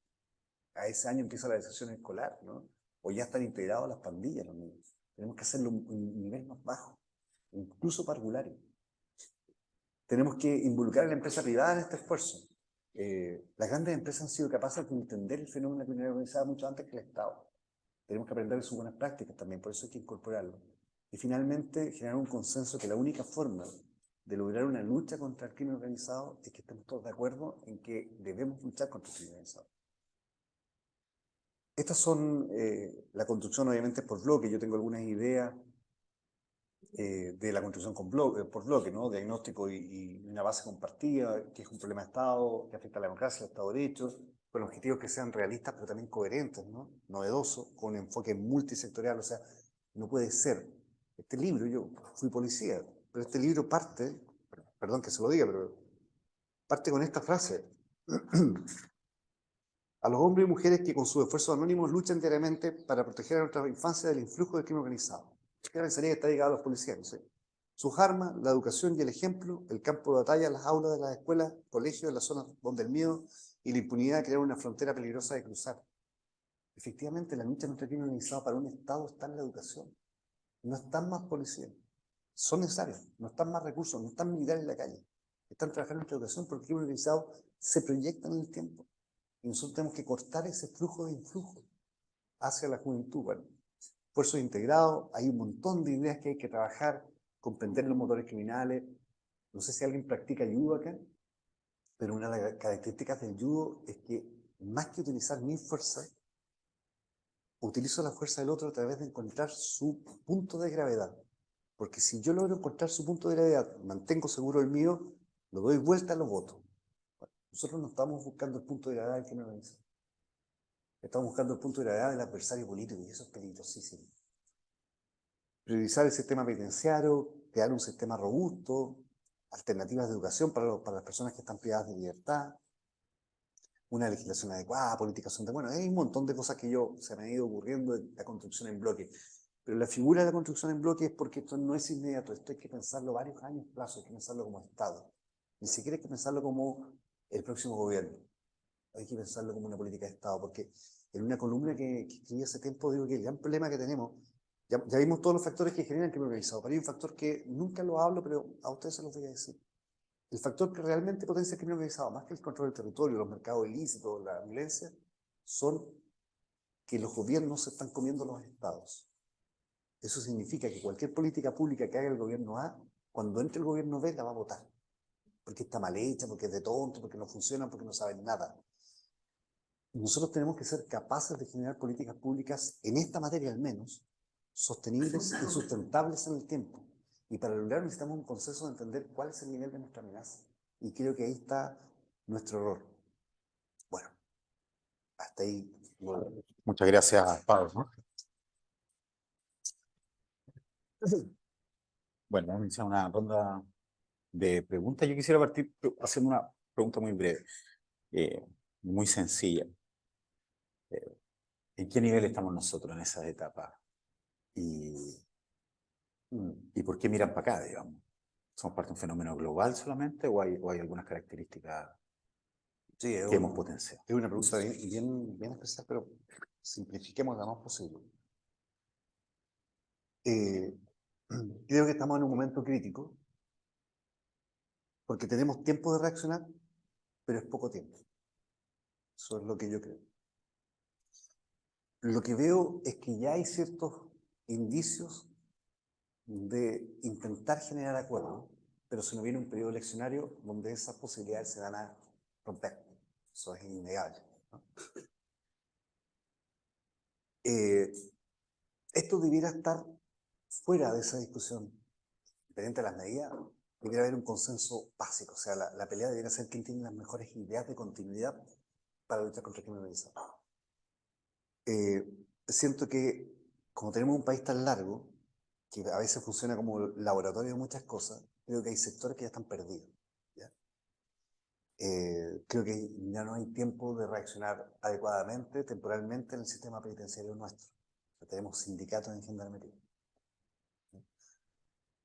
a ese año empieza la deserción escolar, ¿no? O ya están integrados a las pandillas los niños. Tenemos que hacerlo en un nivel más bajo, incluso parvulario. Tenemos que involucrar a la empresa privada en este esfuerzo. Las grandes empresas han sido capaces de entender el fenómeno de la criminalidad organizada mucho antes que el Estado. Tenemos que aprender de sus buenas prácticas también, por eso hay que incorporarlo. y finalmente generar un consenso que la única forma de lograr una lucha contra el crimen organizado es que estemos todos de acuerdo en que debemos luchar contra el crimen organizado. Estas son la construcción, obviamente, por bloque. Yo tengo algunas ideas de la construcción por bloque, ¿no? Diagnóstico y una base compartida, que es un problema de Estado, que afecta a la democracia, al Estado de Derecho, con objetivos que sean realistas, pero también coherentes, ¿no? Novedosos, con un enfoque multisectorial. O sea, no puede ser. Este libro, yo fui policía, pero este libro parte, perdón que se lo diga, pero parte con esta frase. A los hombres y mujeres que con sus esfuerzos anónimos luchan diariamente para proteger a nuestra infancia del influjo del crimen organizado. Yo pensaría que está dedicado a los policías, no sé. Sus armas, la educación y el ejemplo, el campo de batalla, las aulas de las escuelas, colegios, las zonas donde el miedo y la impunidad crean una frontera peligrosa de cruzar. Efectivamente, la lucha contra el crimen organizado para un Estado está en la educación. No están más policías. Son necesarios. No están más recursos, no están militares en la calle. Están trabajando en nuestra educación porque el crimen organizado se proyecta en el tiempo. Y nosotros tenemos que cortar ese flujo de influjo hacia la juventud. Bueno, esfuerzos integrados, hay un montón de ideas que hay que trabajar, comprender los motores criminales. No sé si alguien practica judo acá, pero una de las características del judo es que más que utilizar mi fuerza, utilizo la fuerza del otro a través de encontrar su punto de gravedad. Porque si yo logro encontrar su punto de gravedad, mantengo seguro el mío, lo doy vuelta, lo voto. Bueno, nosotros no estamos buscando el punto de gravedad del crimen organizado. Estamos buscando el punto de gravedad del adversario político y eso es peligrosísimo. Priorizar el sistema penitenciario, crear un sistema robusto, alternativas de educación para las personas que están privadas de libertad, una legislación adecuada, políticas son bueno, hay un montón de cosas que se me han ido ocurriendo en la construcción en bloque. Pero la figura de la construcción en bloque es porque esto no es inmediato, esto hay que pensarlo varios años plazo, hay que pensarlo como Estado. Ni siquiera hay que pensarlo como el próximo gobierno. Hay que pensarlo como una política de Estado, porque en una columna que escribí hace tiempo digo que el gran problema que tenemos, ya vimos todos los factores que generan el crimen organizado, pero hay un factor que nunca lo hablo, pero a ustedes se los voy a decir. El factor que realmente potencia el crimen organizado, más que el control del territorio, los mercados ilícitos, la violencia, son que los gobiernos se están comiendo los estados. Eso significa que cualquier política pública que haga el gobierno A, cuando entre el gobierno B, la va a votar. Porque está mal hecha, porque es de tonto, porque no funciona, porque no saben nada. Nosotros tenemos que ser capaces de generar políticas públicas, en esta materia al menos, sostenibles y sustentables en el tiempo. Y para lograrlo necesitamos un consenso de entender cuál es el nivel de nuestra amenaza. Y creo que ahí está nuestro error. Bueno, hasta ahí. Muchas gracias, Pablo, ¿no? Bueno, vamos a iniciar una ronda de preguntas. Yo quisiera partir haciendo una pregunta muy breve, muy sencilla. ¿En qué nivel estamos nosotros en esas etapas? ¿Y por qué miran para acá, digamos? ¿Somos parte de un fenómeno global solamente o hay algunas características Sí, que hemos potenciado? Es una pregunta bien especial, pero simplifiquemos lo más posible. Creo que estamos en un momento crítico porque tenemos tiempo de reaccionar, pero es poco tiempo. Eso es lo que yo creo. Lo que veo es que ya hay ciertos indicios de intentar generar acuerdos, pero se nos viene un periodo eleccionario donde esas posibilidades se van a romper. Eso es innegable, ¿no? Esto debiera estar fuera de esa discusión. Independiente de las medidas, debiera haber un consenso básico. O sea, la pelea debiera ser quién tiene las mejores ideas de continuidad para luchar contra el crimen organizado. Siento que, como tenemos un país tan largo, que a veces funciona como laboratorio de muchas cosas, creo que hay sectores que ya están perdidos. ¿Ya? Creo que ya no hay tiempo de reaccionar adecuadamente, temporalmente, en el sistema penitenciario nuestro. O sea, tenemos sindicatos en gendarmería.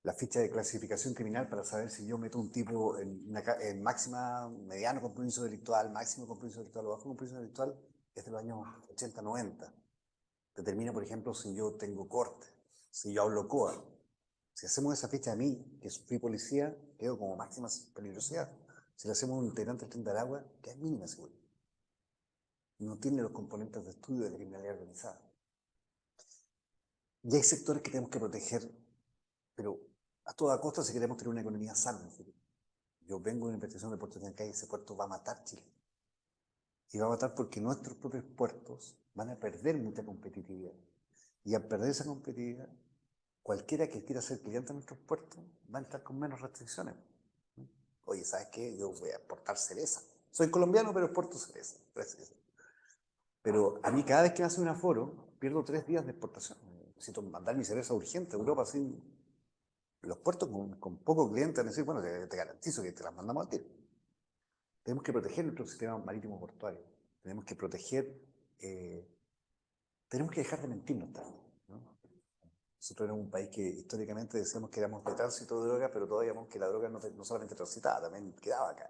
La ficha de clasificación criminal para saber si yo meto un tipo en máxima, mediano compromiso delictual, máximo compromiso delictual o bajo compromiso delictual, es de los años 80, 90. Determina, por ejemplo, si yo tengo corte, si yo hablo COA. Si hacemos esa ficha a mí, que fui policía, quedo como máxima peligrosidad. Si le hacemos a un integrante del Tren de Aragua, que es mínima seguridad. No tiene los componentes de estudio de la criminalidad organizada. Y hay sectores que tenemos que proteger pero a toda costa si queremos tener una economía sana. Yo vengo de una investigación de Puerto Chancay y ese puerto va a matar Chile. Y va a matar porque nuestros propios puertos van a perder mucha competitividad. Y al perder esa competitividad, cualquiera que quiera ser cliente de nuestros puertos va a estar con menos restricciones. Oye, ¿sabes qué? Yo voy a exportar cereza. Soy colombiano, pero exporto cereza. Pero a mí cada vez que me hacen un aforo, pierdo 3 días de exportación. Necesito mandar mi cereza urgente a Europa sin... Los puertos con poco cliente van a decir, bueno, te garantizo que te las mandamos al tiro. Tenemos que proteger nuestro sistema marítimo portuario. Tenemos que proteger... tenemos que dejar de mentirnos también, ¿no? Nosotros éramos un país que históricamente decíamos que éramos de tránsito de droga, pero todavía vemos que la droga no solamente transitaba, también quedaba acá.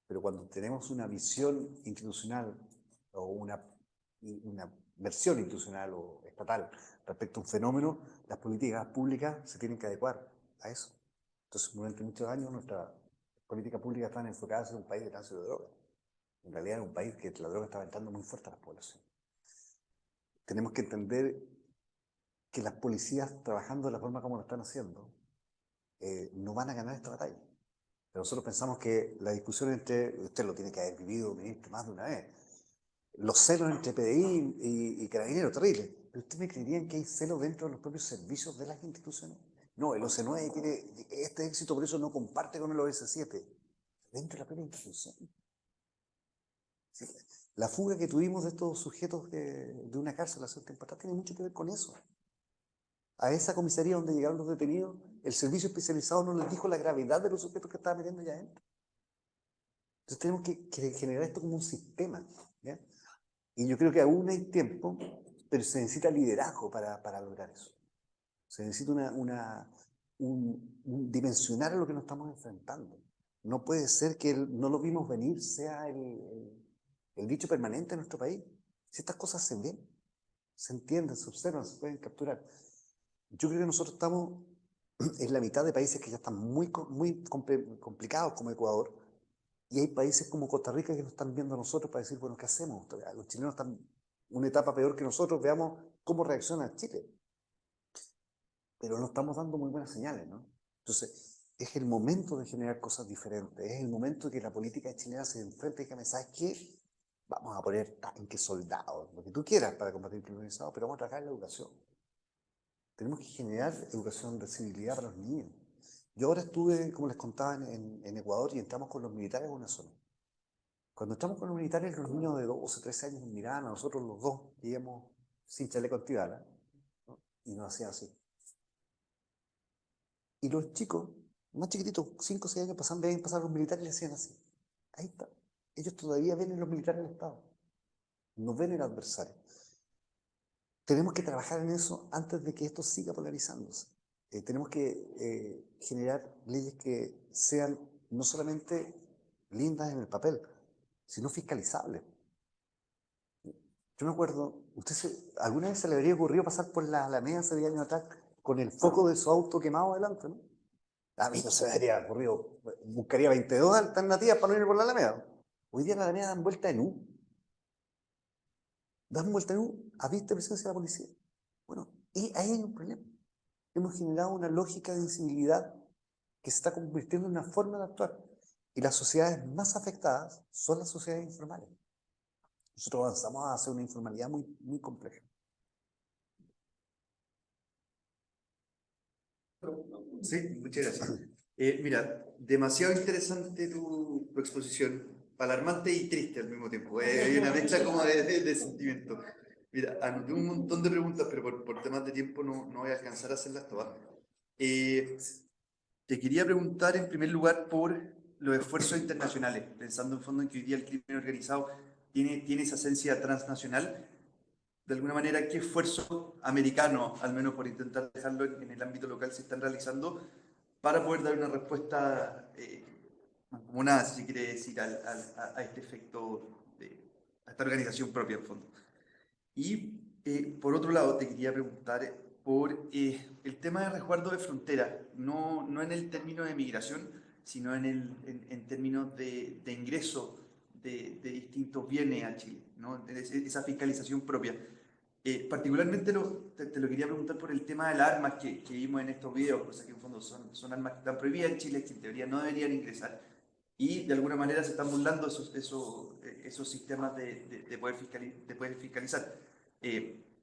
Pero cuando tenemos una visión institucional o una versión institucional o estatal respecto a un fenómeno, las políticas públicas se tienen que adecuar a eso. Entonces, durante muchos años nuestras políticas públicas estaban enfocadas en un país de tránsito de droga. En realidad era un país que la droga estaba entrando muy fuerte a la población. Tenemos que entender que las policías, trabajando de la forma como lo están haciendo, no van a ganar esta batalla. Pero nosotros pensamos que la discusión entre, usted lo tiene que haber vivido, ministro, más de una vez, los celos entre PDI y Carabineros, terrible. ¿Pero usted me creerían que hay celos dentro de los propios servicios de las instituciones? No, el OC9 tiene este éxito, por eso no comparte con el OS7. Dentro de la propia institución. ¿Sí? La fuga que tuvimos de estos sujetos de una cárcel hace un tiempo atrás tiene mucho que ver con eso. A esa comisaría donde llegaron los detenidos, el servicio especializado no les dijo la gravedad de los sujetos que estaban metiendo allá adentro. Entonces tenemos que generar esto como un sistema, ¿ya? Y yo creo que aún hay tiempo, pero se necesita liderazgo para lograr eso. Se necesita un dimensionar a lo que nos estamos enfrentando. No puede ser que no lo vimos venir sea el dicho permanente en nuestro país. Si estas cosas se ven, se entienden, se observan, se pueden capturar. Yo creo que nosotros estamos en la mitad de países que ya están muy complicados como Ecuador, y hay países como Costa Rica que nos están viendo a nosotros para decir, bueno, ¿qué hacemos? Los chilenos están en una etapa peor que nosotros, veamos cómo reacciona Chile. Pero no estamos dando muy buenas señales, ¿no? Entonces, es el momento de generar cosas diferentes, es el momento de que la política chilena se enfrente y que, ¿sabes qué? Vamos a poner tanques, soldados, lo que tú quieras para combatir el crimen organizado, pero vamos a trabajar en la educación. Tenemos que generar educación de civilidad para los niños. Yo ahora estuve, como les contaba, en Ecuador y entramos con los militares a una zona. Cuando entramos con los militares, los niños de 12, 13 años nos miraban a nosotros los dos, que íbamos sin chaleco antibala, ¿no? Y nos hacían así. Y los chicos, más chiquititos, 5 o 6 años, veían pasar los militares y le hacían así. Ahí está. Ellos todavía ven en los militares el Estado. No ven el adversario. Tenemos que trabajar en eso antes de que esto siga polarizándose. Tenemos que generar leyes que sean no solamente lindas en el papel, sino fiscalizables. Yo me acuerdo, ¿alguna vez se le habría ocurrido pasar por la Alameda hace 10 años atrás con el foco de su auto quemado adelante, ¿no? A mí no se me habría ocurrido, buscaría 22 alternativas para no ir por la Alameda. Hoy día la Alameda dan vuelta en U. Dan vuelta en U, ¿has visto presencia de la policía? Bueno, y ahí hay un problema. Hemos generado una lógica de incivilidad que se está convirtiendo en una forma de actuar. Y las sociedades más afectadas son las sociedades informales. Nosotros avanzamos a hacer una informalidad muy, muy compleja. Sí, muchas gracias. Mira, demasiado interesante tu exposición, alarmante y triste al mismo tiempo. Hay una mezcla como de sentimientos. Mira, anoté un montón de preguntas, pero por temas de tiempo no voy a alcanzar a hacerlas todas. Te quería preguntar en primer lugar por los esfuerzos internacionales, pensando en fondo en que hoy día el crimen organizado tiene esa esencia transnacional. De alguna manera, ¿qué esfuerzos americanos, al menos por intentar dejarlo en el ámbito local, se están realizando para poder dar una respuesta mancomunada, si se quiere decir, a este efecto, a esta organización propia, en fondo? Y por otro lado, te quería preguntar por el tema de resguardo de frontera, no en el término de migración, sino en términos de ingreso de distintos bienes a Chile, ¿no? Esa fiscalización propia. Particularmente te lo quería preguntar por el tema de las armas que vimos en estos videos, cosas que en fondo son armas que están prohibidas en Chile, que en teoría no deberían ingresar, y de alguna manera se están burlando esos sistemas de poder fiscalizar.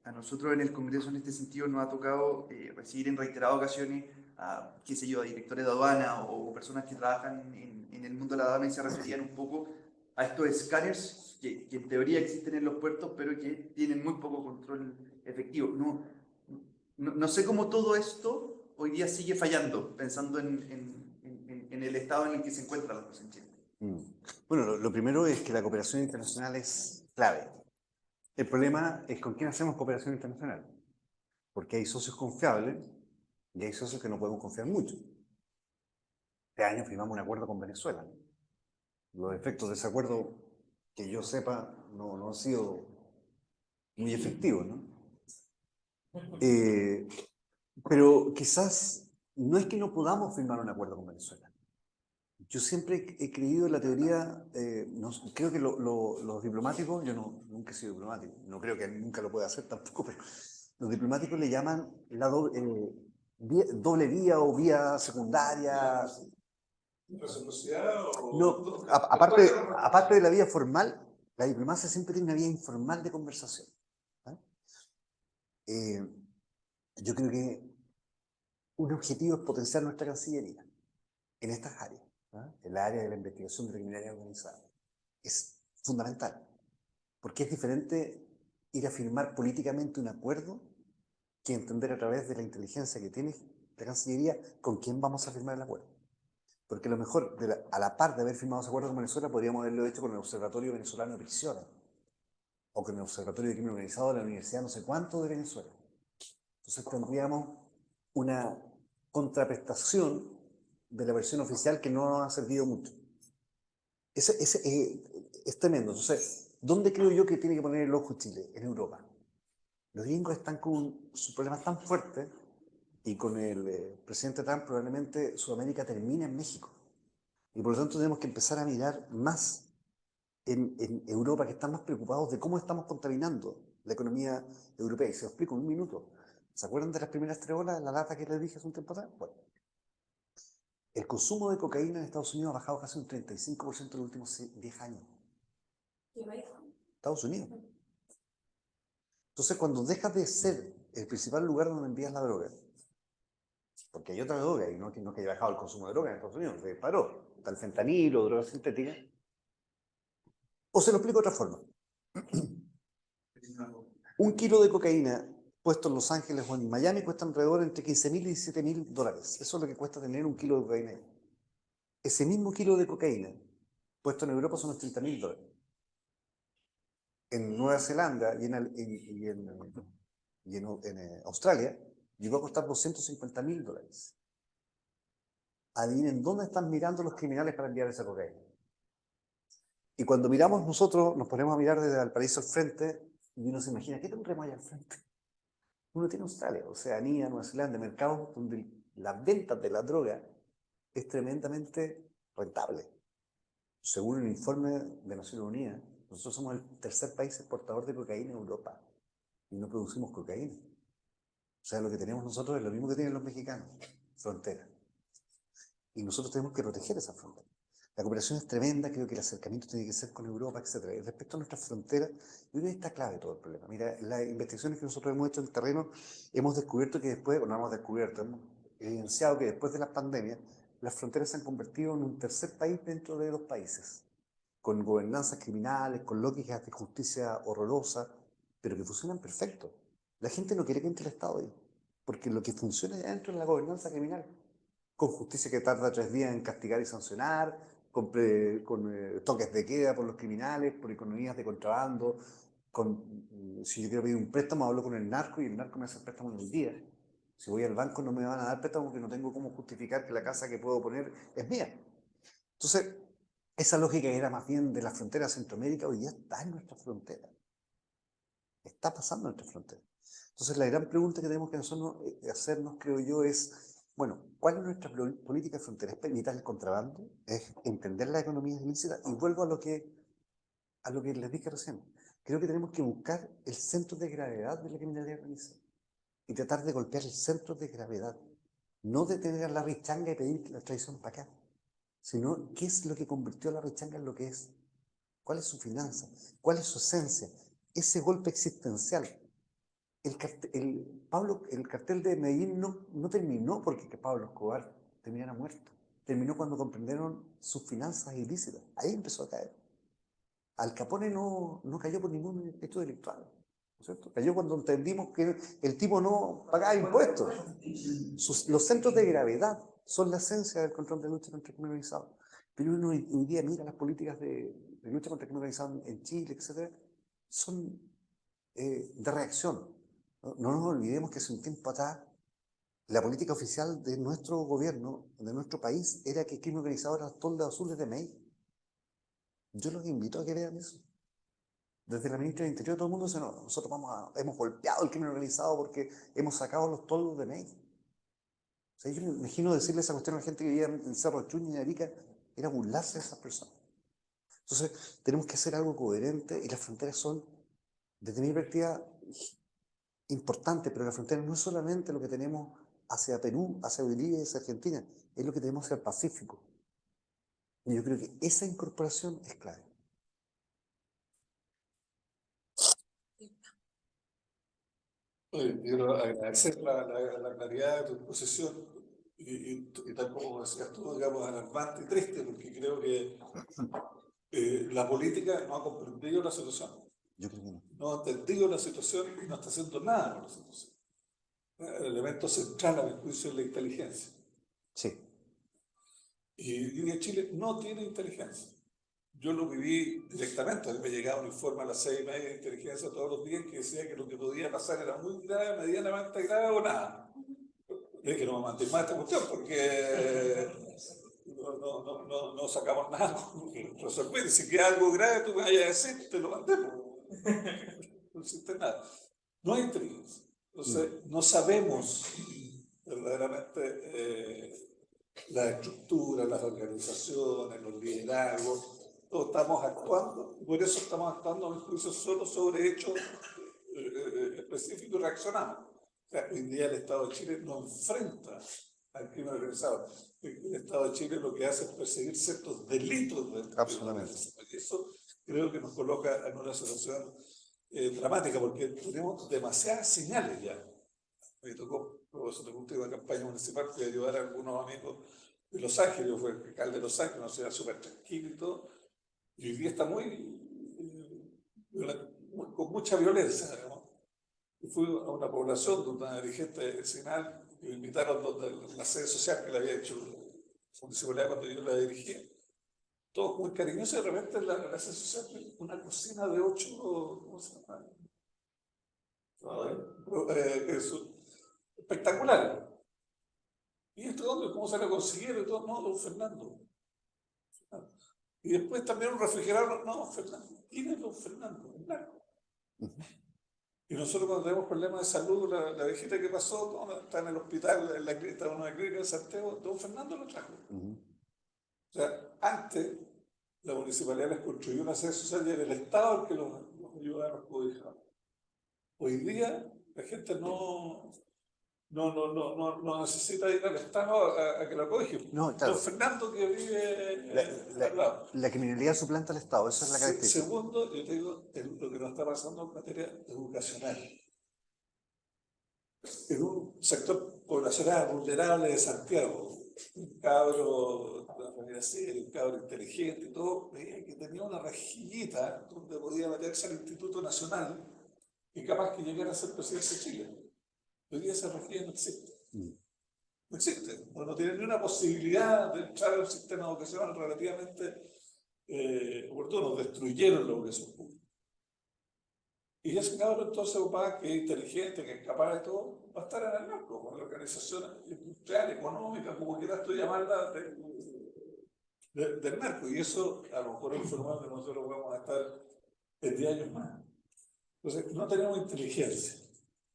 A nosotros en el Congreso en este sentido nos ha tocado recibir en reiteradas ocasiones a, qué sé yo, a directores de aduana o personas que trabajan en el mundo de la aduana y se referían un poco a estos escáneres que en teoría existen en los puertos, pero que tienen muy poco control efectivo. No sé cómo todo esto hoy día sigue fallando, pensando en el estado en el que se encuentran las cosas en Chile. Bueno, lo primero es que la cooperación internacional es clave. El problema es con quién hacemos cooperación internacional, porque hay socios confiables y hay socios que no podemos confiar mucho. Este año firmamos un acuerdo con Venezuela. Los efectos de ese acuerdo, que yo sepa, no han sido muy efectivos, ¿no? Pero quizás no es que no podamos firmar un acuerdo con Venezuela. Yo siempre he creído en la teoría, creo que los diplomáticos, yo nunca he sido diplomático, no creo que nunca lo pueda hacer tampoco, pero los diplomáticos le llaman la doble vía o vía secundaria. ¿Reciprocidad o...? No, aparte de la vía formal, la diplomacia siempre tiene una vía informal de conversación. Yo creo que un objetivo es potenciar nuestra Cancillería en estas áreas, en la área de la investigación de la criminalidad organizada. Es fundamental, porque es diferente ir a firmar políticamente un acuerdo que entender a través de la inteligencia que tiene la Cancillería con quién vamos a firmar el acuerdo. Porque a lo mejor, a la par de haber firmado ese acuerdo con Venezuela, podríamos haberlo hecho con el Observatorio Venezolano de Prisiones, o con el Observatorio de Crimen Organizado de la Universidad no sé cuánto de Venezuela. Entonces tendríamos una contraprestación de la versión oficial que no nos ha servido mucho. Es tremendo. Entonces, ¿dónde creo yo que tiene que poner el ojo Chile? En Europa. Los gringos están con sus problemas tan fuertes y con el presidente Trump probablemente Sudamérica termine en México. Y por lo tanto tenemos que empezar a mirar más en Europa, que están más preocupados de cómo estamos contaminando la economía europea. Y se lo explico en un minuto. ¿Se acuerdan de las primeras 3 horas, la data que les dije hace un tiempo atrás? Bueno, el consumo de cocaína en Estados Unidos ha bajado casi un 35% en los últimos 10 años. ¿Qué país? Estados Unidos. Entonces, cuando dejas de ser el principal lugar donde envías la droga, porque hay otra droga, y no es que haya bajado el consumo de droga en Estados Unidos, se paró, está el fentanilo, drogas sintéticas. O se lo explico de otra forma. Un kilo de cocaína puesto en Los Ángeles o en Miami cuesta alrededor entre $15,000 y $17,000. Eso es lo que cuesta tener un kilo de cocaína. Ese mismo kilo de cocaína puesto en Europa son unos $30,000. En Nueva Zelanda y en Australia llegó a costar $250,000. Adivinen dónde están mirando los criminales para enviar esa cocaína. Y cuando miramos nosotros, nos ponemos a mirar desde Valparaíso al frente y uno se imagina, ¿qué tendremos allá al frente? Uno tiene Australia, Oceanía, Nueva Zelanda, mercados donde las ventas de la droga es tremendamente rentable. Según un informe de Naciones Unidas, nosotros somos el tercer país exportador de cocaína en Europa y no producimos cocaína. O sea, lo que tenemos nosotros es lo mismo que tienen los mexicanos, frontera. Y nosotros tenemos que proteger esa frontera. La cooperación es tremenda, creo que el acercamiento tiene que ser con Europa, etc. Y respecto a nuestras fronteras, yo creo que está clave todo el problema. Mira, en las investigaciones que nosotros hemos hecho en el terreno, hemos descubierto que después, o no hemos descubierto, hemos evidenciado que después de las pandemias, las fronteras se han convertido en un tercer país dentro de 2 países, con gobernanzas criminales, con lógicas de justicia horrorosa, pero que funcionan perfecto. La gente no quiere que entre el Estado ahí, porque lo que funciona allá adentro es la gobernanza criminal, con justicia que tarda 3 días en castigar y sancionar, con toques de queda por los criminales, por economías de contrabando, si yo quiero pedir un préstamo, hablo con el narco y el narco me hace el préstamo en el día. Si voy al banco no me van a dar préstamo porque no tengo cómo justificar que la casa que puedo poner es mía. Entonces, esa lógica era más bien de la frontera de Centroamérica, hoy día está en nuestra frontera. Está pasando en nuestra frontera. Entonces, la gran pregunta que tenemos que hacernos, creo yo, es, bueno, ¿cuál es nuestra política de frontera? ¿Es evitar el contrabando? ¿Es entender la economía ilícita? Y vuelvo a lo que les dije recién. Creo que tenemos que buscar el centro de gravedad de la criminalidad organizada y tratar de golpear el centro de gravedad. No detener a la Richanga y pedir la extradición para acá, sino qué es lo que convirtió a la Richanga en lo que es. ¿Cuál es su finanza? ¿Cuál es su esencia? Ese golpe existencial. El cartel de Medellín no terminó porque Pablo Escobar terminara muerto. Terminó cuando comprendieron sus finanzas ilícitas. Ahí empezó a caer. Al Capone no cayó por ningún hecho delictual, ¿no es cierto? Cayó cuando entendimos que el tipo no pagaba impuestos. Los centros de gravedad son la esencia del control de lucha contra el crimen organizado. Pero uno hoy día mira las políticas de lucha contra el crimen organizado en Chile, etcétera, son de reacción. No nos olvidemos que hace un tiempo atrás la política oficial de nuestro gobierno, de nuestro país, era que el crimen organizado era los toldos azules de MEI. Yo los invito a que vean eso. Desde la ministra del Interior todo el mundo dice, no, nosotros hemos golpeado el crimen organizado porque hemos sacado los toldos de MEI. O sea, yo me imagino decirle esa cuestión a la gente que vivía en Cerro Chuño y en Arica, era burlarse de esas personas. Entonces, tenemos que hacer algo coherente y las fronteras son, desde mi perspectiva, importantes, pero la frontera no es solamente lo que tenemos hacia Perú, hacia Bolivia y hacia Argentina, es lo que tenemos hacia el Pacífico. Y yo creo que esa incorporación es clave. Quiero agradecer la claridad de tu exposición y tal como decías tú, digamos, alarmante y triste, porque creo que la política no ha comprendido la situación. Yo creo que no. No ha entendido la situación y no está haciendo nada con la situación. El elemento central, a mi juicio, es la inteligencia. Sí. Y Chile no tiene inteligencia. Yo lo viví directamente. A mí me llegaba un informe a las 6:30 de inteligencia todos los días que decía que lo que podía pasar era muy grave, medianamente grave o nada. Es que no me mantengo más esta cuestión porque no sacamos nada con resolver. Si queda algo grave, tú me vayas a decir, te lo mandemos. No existe nada. No hay inteligencia. Entonces, no sabemos verdaderamente la estructura, las organizaciones, los liderazgos. Todos estamos actuando, y por eso estamos actuando, a mi juicio, solo sobre hechos específicos y reaccionamos. O sea, hoy día el Estado de Chile no enfrenta al crimen organizado. El Estado de Chile lo que hace es perseguir ciertos delitos del crimen organizado. Y eso creo que nos coloca en una situación dramática, porque tenemos demasiadas señales ya. Me tocó, eso tengo una campaña municipal, fui a ayudar a algunos amigos de Los Ángeles, yo fui alcalde de Los Ángeles, una ciudad súper tranquila y todo, y hoy día está con mucha violencia, digamos. Y fui a una población donde una dirigente vecinal que me invitaron donde la sede social que le había hecho la municipalidad cuando yo la dirigía, todos muy cariñosos, y de repente la sede social, una cocina de 8, ¿cómo se llama? Espectacular. ¿Y esto dónde? ¿Cómo se lo consiguieron? Y todo, no, don Fernando. Y después también un refrigerador, no, don Fernando. ¿Quién es don Fernando? El narco. Y nosotros cuando tenemos problemas de salud, la viejita que pasó, no, está en el hospital, está en una clínica de Santiago, don Fernando lo trajo. O sea, antes la municipalidad les construyó una sede social y era el Estado el que los ayudaba a los cobijados. Hoy día la gente no necesita ir al Estado a que lo acoge. No, claro. Don Fernando que vive al lado. La criminalidad suplanta al Estado, esa es la característica. Segundo, yo te digo, lo que nos está pasando en materia educacional. En un sector poblacional vulnerable de Santiago, un cabro de la familia seria, un cabro inteligente y todo, veía que tenía una rejillita donde podía meterse al Instituto Nacional y capaz que llegara a ser presidente de Chile. Hoy día esa rejilla no existe. No existe. No tiene ni una posibilidad de entrar a un sistema educacional relativamente oportuno. Destruyeron la educación pública. Y ese cabrón entonces, papá, que es inteligente, que es capaz de todo, va a estar en el narco, con la organización industrial, económica, como quieras tú llamarla, del narco. Y eso, a lo mejor, es informado que nosotros vamos a estar en 10 años más. Entonces, no tenemos inteligencia.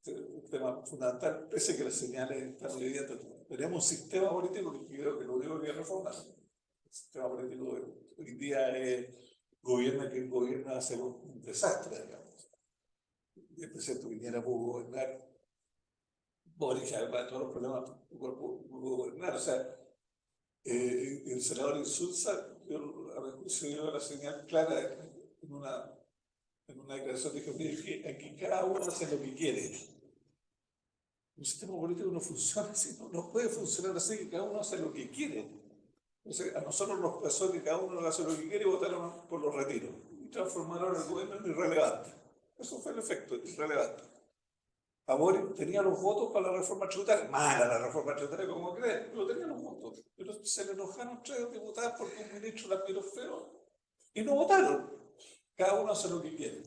Un tema fundamental, pese a que las señales están evidentes. Tenemos un sistema político que creo que lo único que hay que reformar. El sistema político hoy día es gobierna quien gobierna va a ser un desastre, digamos. Y el presidente Piñera pudo gobernar, Boric, además de todos los problemas, pudo gobernar. O sea, el senador Insulza, yo, a mi juicio, dio la señal clara en una declaración, dijo: mire, que aquí cada uno hace lo que quiere. Un sistema político no funciona así, no puede funcionar así, que cada uno hace lo que quiere. Entonces, a nosotros nos pasó que cada uno hace lo que quiere y votaron por los retiros. Y transformaron el gobierno en irrelevante. Eso fue el efecto, irrelevante. A Boric tenía los votos para la reforma tributaria. Mala la reforma tributaria, como creen, pero tenía los votos. Pero se le enojaron 3 diputados porque un ministro la miró feo y no votaron. Cada uno hace lo que quiere.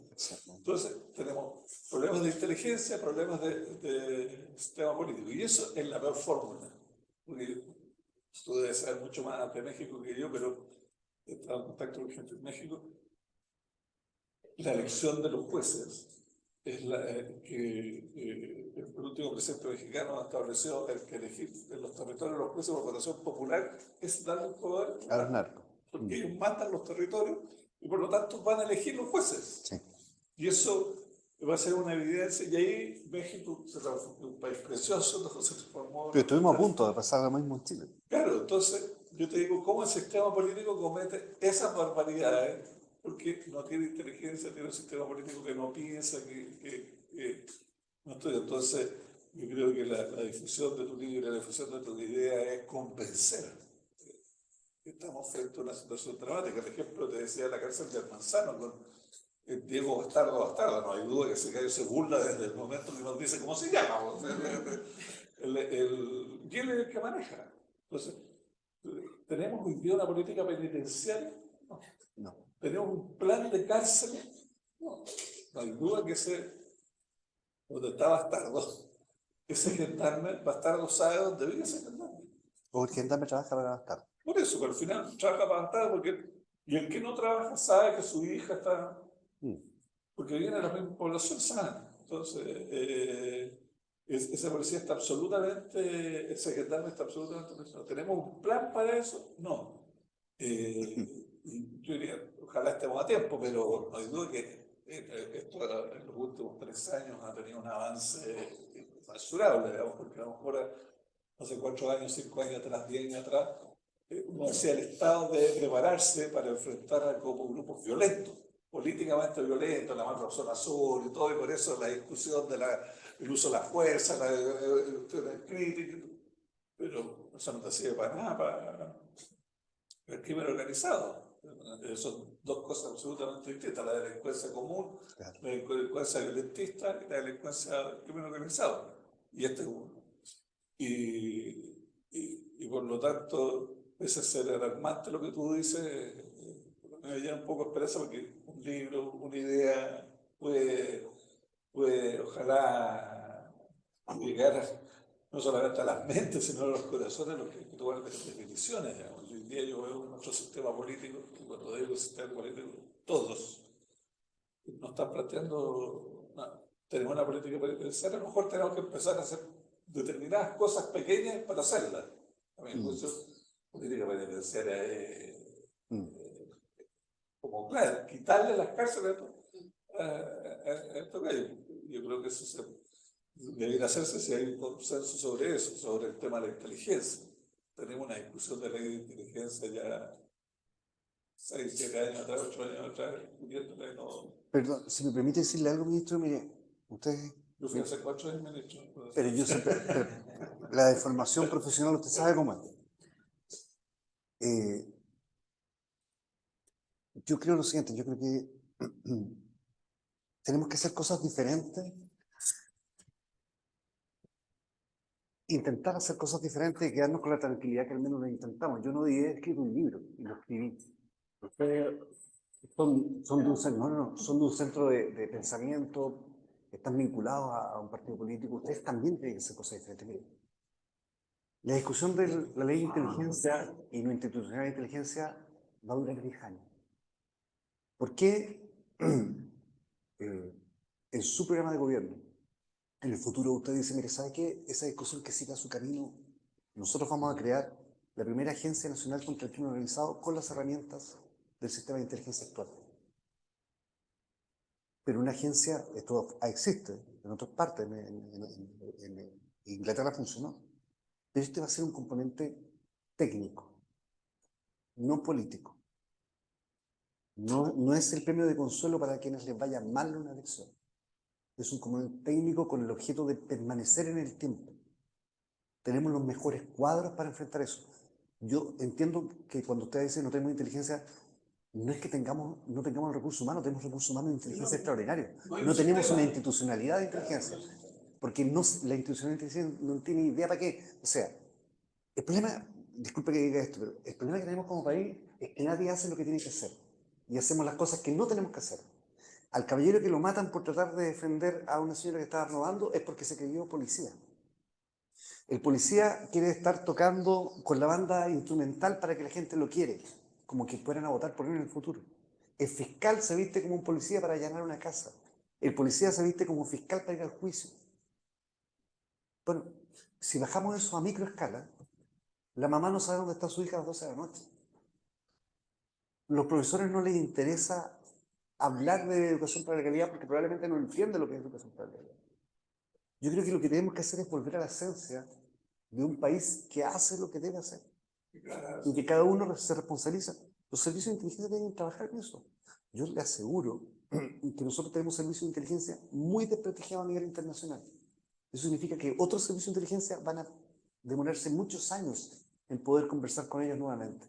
Entonces, tenemos problemas de inteligencia, problemas de sistema político. Y eso es la peor fórmula. Porque tú debes saber mucho más de México que yo, pero he estado en contacto con gente en México. La elección de los jueces es la que el último presidente mexicano ha establecido que elegir en los territorios los jueces por votación popular es darle el poder A los narcos. porque ellos mandan los territorios y por lo tanto van a elegir los jueces. Sí. Y eso va a ser una evidencia, y ahí México se transformó en un país precioso, se transformó. Pero estuvimos a punto de pasar lo mismo en Chile. Claro, entonces yo te digo, ¿cómo el sistema político comete esas barbaridades? Porque no tiene inteligencia, tiene un sistema político que no piensa, que no estudia. Entonces, yo creo que la difusión de tu libro, la difusión de tu idea es convencer. Estamos frente a una situación dramática. Por ejemplo, te decía la cárcel de Almanzano con Diego Bastardo, no hay duda que ese gallo se burla desde el momento que nos dice cómo se llama. Y él es el que maneja. Entonces, ¿tenemos hoy día una política penitenciaria? No. No. ¿Tenemos un plan de cárcel? No. No hay duda que donde está Bastardo, ese gendarme, Bastardo sabe dónde vive ese gendarme. Porque el gendarme trabaja para gastar. Por eso, pero al final trabaja para Bastardo, y el que no trabaja sabe que su hija está, porque viene de la misma población sana. Entonces, esa policía está absolutamente, ese gendarme está absolutamente presionado. ¿Tenemos un plan para eso? No. Y yo diría, ojalá estemos a tiempo, pero no hay duda que esto en los últimos 3 años ha tenido un avance inmensurable, digamos, porque a lo mejor hace 4 años, 5 años atrás, 10 años atrás, uno decía: el Estado debe prepararse para enfrentar a como grupos violentos, políticamente violentos, la macrozona sur y todo, y por eso la discusión del uso de la fuerza, la crítica, pero eso no te sirve para nada para el crimen organizado. Son 2 cosas absolutamente distintas: la delincuencia común, claro, la delincuencia violentista y la delincuencia del crimen organizado. Y este es uno. Y por lo tanto, ese es ser alarmante lo que tú dices. Me llena un poco de esperanza, porque un libro, una idea puede ojalá llegar no solamente a las mentes, sino a los corazones, los que toman las definiciones. Digamos. Hoy día yo veo nuestro sistema político, y cuando digo sistema político, todos no están planteando nada. Tenemos una política penitenciaria, a lo mejor tenemos que empezar a hacer determinadas cosas pequeñas para hacerlas. A mi juicio, política penitenciaria es como, claro, quitarle las cárceles a estos gallos. Yo creo que eso debería hacerse si hay un consenso sobre eso, sobre el tema de la inteligencia. Tenemos una discusión de ley de inteligencia ya 6, 7 años atrás, 8 años atrás, discutiéndola y no. Perdón, si me permite decirle algo, ministro, mire, usted. Yo fui hace 4 años ministro. Pero yo sé, la deformación profesional, usted sabe cómo es. Yo creo lo siguiente, yo creo que tenemos que hacer cosas diferentes, intentar hacer cosas diferentes y quedarnos con la tranquilidad que al menos lo intentamos. Yo no dije escribir un libro, y lo escribí. Ustedes son de un centro de pensamiento, están vinculados a un partido político, ustedes también tienen que hacer cosas diferentes. Miren, la discusión de la ley de inteligencia y lo institucional de inteligencia va a durar 10 años. ¿Por qué en su programa de gobierno, en el futuro usted dice: mire, ¿sabe qué? Esa discusión que siga su camino, nosotros vamos a crear la primera Agencia Nacional contra el Crimen Organizado con las herramientas del sistema de inteligencia actual? pero una agencia, esto existe en otras partes, en Inglaterra funcionó, pero este va a ser un componente técnico, no político. No es el premio de consuelo para quienes les vaya mal en una elección. Es un componente técnico con el objeto de permanecer en el tiempo. Tenemos los mejores cuadros para enfrentar eso. Yo entiendo que cuando usted dice no tenemos inteligencia, no es que no tengamos recursos humanos, tenemos recursos humanos de inteligencia extraordinaria. No tenemos una institucionalidad de inteligencia, porque la institucionalidad de inteligencia no tiene idea para qué. O sea, el problema, disculpe que diga esto, pero el problema que tenemos como país es que nadie hace lo que tiene que hacer y hacemos las cosas que no tenemos que hacer. Al caballero que lo matan por tratar de defender a una señora que estaba robando es porque se creyó policía. El policía quiere estar tocando con la banda instrumental para que la gente lo quiere, como que fueran a votar por él en el futuro. El fiscal se viste como un policía para allanar una casa. El policía se viste como fiscal para ir al juicio. Bueno, si bajamos eso a microescala, la mamá no sabe dónde está su hija a las 12 de la noche. Los profesores no les interesa hablar de educación para la calidad porque probablemente no entienden lo que es educación para la calidad. Yo creo que lo que tenemos que hacer es volver a la esencia de un país que hace lo que debe hacer y que cada uno se responsabiliza. Los servicios de inteligencia deben trabajar en eso. Yo le aseguro que nosotros tenemos servicios de inteligencia muy desprestigiados a nivel internacional. Eso significa que otros servicios de inteligencia van a demorarse muchos años en poder conversar con ellos nuevamente.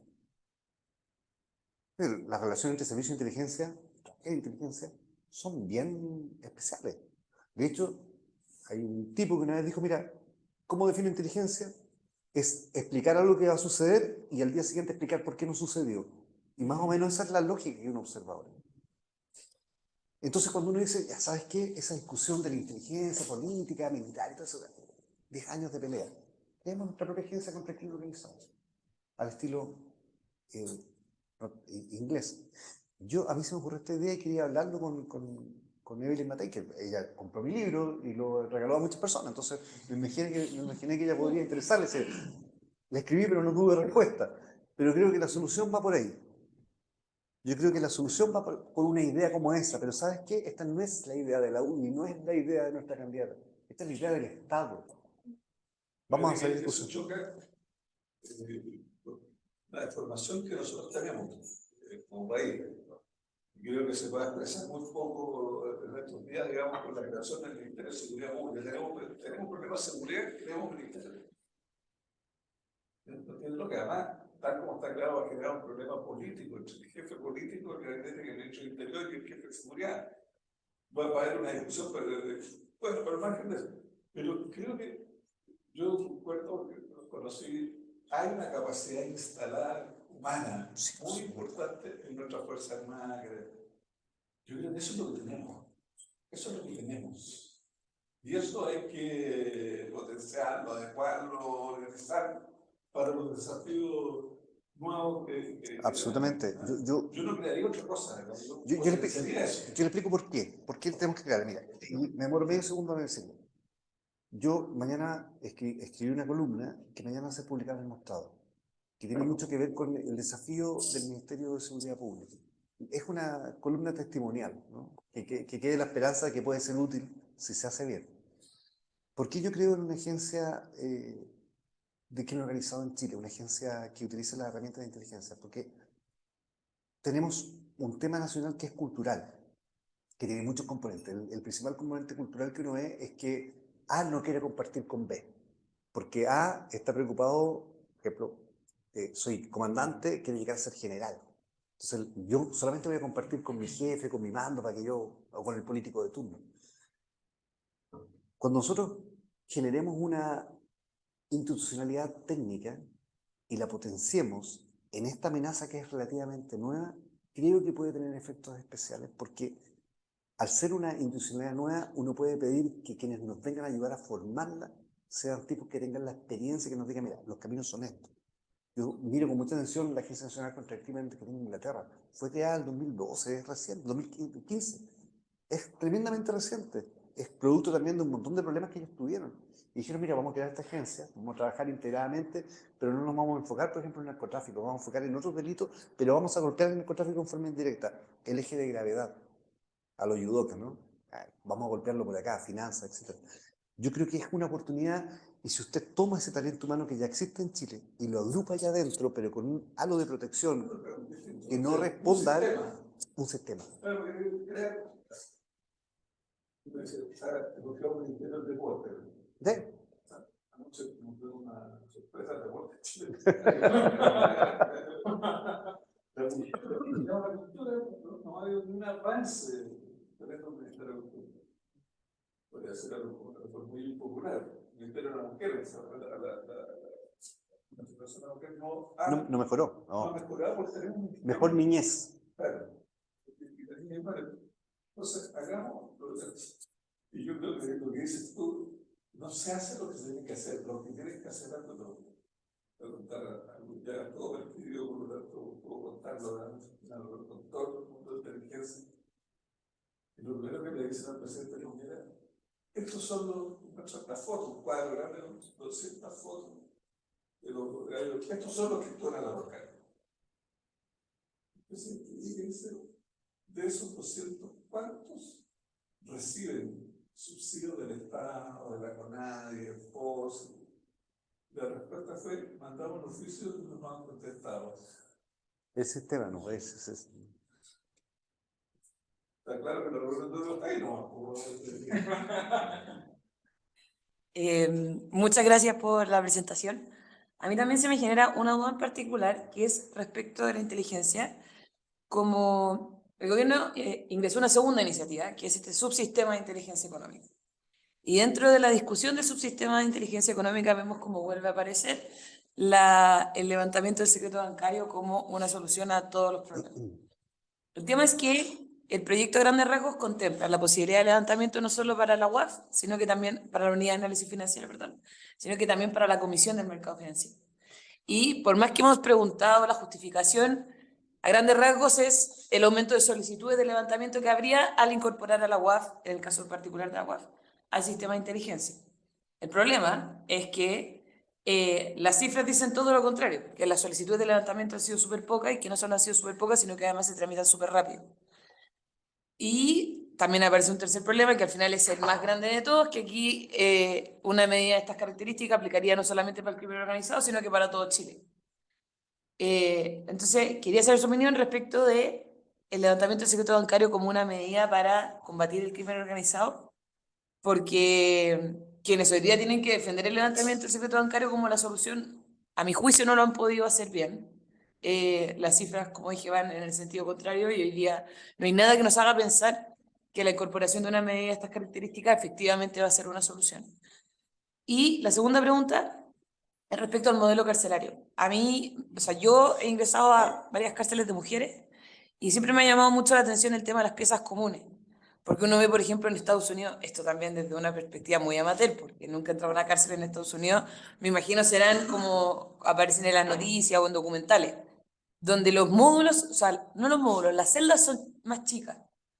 Las relaciones entre servicios de inteligencia e inteligencia son bien especiales. De hecho, hay un tipo que una vez dijo, mira, ¿cómo defino inteligencia? Es explicar algo que va a suceder y al día siguiente explicar por qué no sucedió. Y más o menos esa es la lógica que uno observa ahora. Entonces cuando uno dice, ya sabes qué, esa discusión de la inteligencia política, militar y todo eso, 10 años de pelea. Tenemos nuestra propia agencia contra el crimen organizado, al estilo inglés. A mí se me ocurrió esta idea y quería hablarlo con Evelyn Matei, que ella compró mi libro y lo regaló a muchas personas, entonces me imaginé que ella podría interesarle. La escribí pero no tuve respuesta, pero creo que la solución va por ahí. Yo creo que la solución va por una idea como esa, pero ¿sabes qué? Esta no es la idea de la UNI, no es la idea de nuestra candidata, esta es la idea del Estado. Vamos a salir de eso choca la información que nosotros tenemos como país. Creo que se puede expresar muy poco en estos días, digamos, con la creación del Ministerio de Seguridad Pública. Tenemos problemas de seguridad y tenemos ministerio. Es lo que además, tal como está claro, va a generar un problema político entre el jefe político, el gabinete que ministro del Interior y el jefe de seguridad. Va a haber una discusión, bueno, pero al margen de eso. Pero creo que yo recuerdo que los conocí, hay una capacidad instalada humana muy importante en nuestra Fuerza Armada. Yo creo que eso es lo que tenemos. Eso es lo que tenemos. Y eso hay que potenciarlo, adecuarlo, organizar para los desafíos nuevos que absolutamente. yo no crearía otra cosa. Yo le explico por qué. ¿Por qué tenemos que crear? Mira, me demoro medio segundo en decirlo. Yo mañana escribí una columna que mañana va a ser publicada en el Mostrado, que tiene mucho que ver con el desafío del Ministerio de Seguridad Pública. Es una columna testimonial, ¿no? que quede la esperanza de que puede ser útil si se hace bien. ¿Por qué yo creo en una agencia de crimen organizado en Chile, una agencia que utilice las herramientas de inteligencia? Porque tenemos un tema nacional que es cultural, que tiene muchos componentes. El principal componente cultural que uno ve es que A no quiere compartir con B, porque A está preocupado, por ejemplo, soy comandante, quiero llegar a ser general. Entonces yo solamente voy a compartir con mi jefe, con mi mando, o con el político de turno. Cuando nosotros generemos una institucionalidad técnica y la potenciemos en esta amenaza que es relativamente nueva, creo que puede tener efectos especiales, porque al ser una institucionalidad nueva, uno puede pedir que quienes nos vengan a ayudar a formarla sean tipos que tengan la experiencia, que nos digan, mira, los caminos son estos. Yo miro con mucha atención la Agencia Nacional contra el Crimen que tiene en Inglaterra. Fue creada en el 2012, es reciente, 2015. Es tremendamente reciente. Es producto también de un montón de problemas que ellos tuvieron. Y dijeron, mira, vamos a crear esta agencia, vamos a trabajar integradamente, pero no nos vamos a enfocar, por ejemplo, en el narcotráfico, vamos a enfocar en otros delitos, pero vamos a golpear el narcotráfico en forma indirecta, el eje de gravedad. a los yudokas, ¿no? Vamos a golpearlo por acá, finanzas, etc. Yo creo que es una oportunidad, y si usted toma ese talento humano que ya existe en Chile y lo agrupa allá adentro, pero con un halo de protección que no responda a un sistema. Claro, porque crear. Buscamos el Ministerio del Deporte. ¿De? Anoche tuve una sorpresa de deporte en Chile. La cultura no hay un avance tremendo en el Ministerio de Cultura. Podría ser algo muy impopular. El Ministerio de la Mujer, la situación de la mujer No mejoró. no No. mejorado porque tenemos un sistema. Mejor niñez. Claro. Entonces, hagamos. Y yo creo que lo que dices tú, no se hace lo que se tiene que hacer, lo que tienes que hacer antes de contar algo ya todo percibido, por lo tanto, puedo contarlo con todo el mundo de inteligencia. Y lo primero que le dicen al presidente es: mira, estos son las fotos, un cuadro grande, 200 fotos de los gallos, estos son los que actúan a la local. El presidente dice: de esos 200, ¿cuántos reciben subsidio del Estado, de la CONADI, del POS? La respuesta fue: mandamos un oficio y no nos han contestado. El sistema no es. Está claro que la representación está ahí, no. Muchas gracias por la presentación. A mí también se me genera una duda en particular, que es respecto de la inteligencia. Como el gobierno ingresó una segunda iniciativa, que es este subsistema de inteligencia económica. Y dentro de la discusión del subsistema de inteligencia económica vemos cómo vuelve a aparecer el levantamiento del secreto bancario como una solución a todos los problemas. El tema es que el proyecto a grandes rasgos contempla la posibilidad de levantamiento no solo para la UAF, sino que también para la Unidad de Análisis Financiero, sino que también para la Comisión del Mercado Financiero. Y por más que hemos preguntado la justificación, a grandes rasgos es el aumento de solicitudes de levantamiento que habría al incorporar a la UAF, en el caso particular de la UAF, al sistema de inteligencia. El problema es que las cifras dicen todo lo contrario, que las solicitudes de levantamiento han sido súper pocas y que no solo han sido súper pocas, sino que además se tramitan súper rápido. Y también aparece un tercer problema, que al final es el más grande de todos, que aquí una medida de estas características aplicaría no solamente para el crimen organizado, sino que para todo Chile. Entonces, quería saber su opinión respecto de el levantamiento del secreto bancario como una medida para combatir el crimen organizado, porque quienes hoy día tienen que defender el levantamiento del secreto bancario como la solución, a mi juicio no lo han podido hacer bien. Las cifras, como dije, van en el sentido contrario y hoy día no hay nada que nos haga pensar que la incorporación de una medida de estas características efectivamente va a ser una solución. Y la segunda pregunta es respecto al modelo carcelario. A mí, o sea, yo he ingresado a varias cárceles de mujeres y siempre me ha llamado mucho la atención el tema de las piezas comunes. Porque uno ve, por ejemplo, en Estados Unidos, esto también desde una perspectiva muy amateur, porque nunca he entrado a una cárcel en Estados Unidos, me imagino serán como aparecen en las noticias o en documentales, donde los módulos, o sea, no los módulos, las celdas son más chicas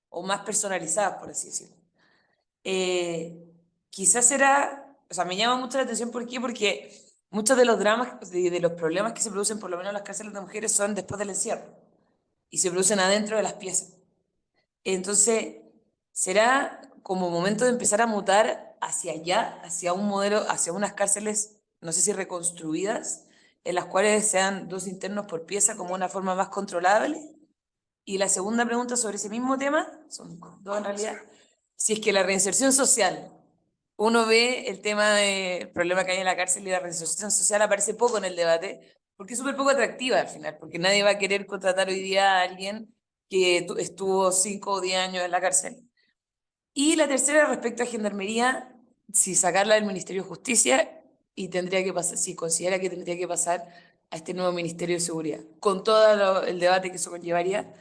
o más personalizadas, por así decirlo. Quizás será, o sea, me llama mucho la atención, ¿por qué? Porque muchos de los dramas, de los problemas que se producen, por lo menos en las cárceles de mujeres, son después del encierro y se producen adentro de las piezas. Entonces, será como momento de empezar a mutar hacia allá, hacia un modelo, hacia unas cárceles, no sé si reconstruidas, en las cuales sean 2 internos por pieza como una forma más controlable. Y la segunda pregunta sobre ese mismo tema, son 2 en realidad, si es que la reinserción social, uno ve el tema del problema que hay en la cárcel y la reinserción social aparece poco en el debate, porque es súper poco atractiva al final, porque nadie va a querer contratar hoy día a alguien que estuvo 5 o 10 años en la cárcel. Y la tercera respecto a Gendarmería, si sacarla del Ministerio de Justicia y tendría que pasar, si considera que tendría que pasar a este nuevo Ministerio de Seguridad, con todo el debate que eso conllevaría,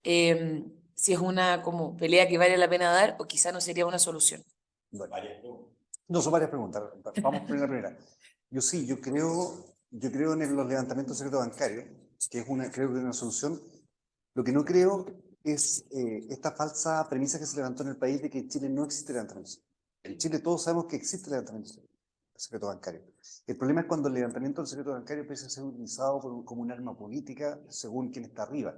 si es una como pelea que vale la pena dar o quizá no sería una solución. Bueno, no, son varias preguntas. Vamos por la primera. Yo creo en los levantamientos de secreto bancario, que creo que es una solución. Lo que no creo es esta falsa premisa que se levantó en el país de que en Chile no existe levantamiento. En Chile todos sabemos que existe levantamiento del secreto bancario. El problema es cuando el levantamiento del secreto bancario empieza a ser utilizado como un arma política según quien está arriba.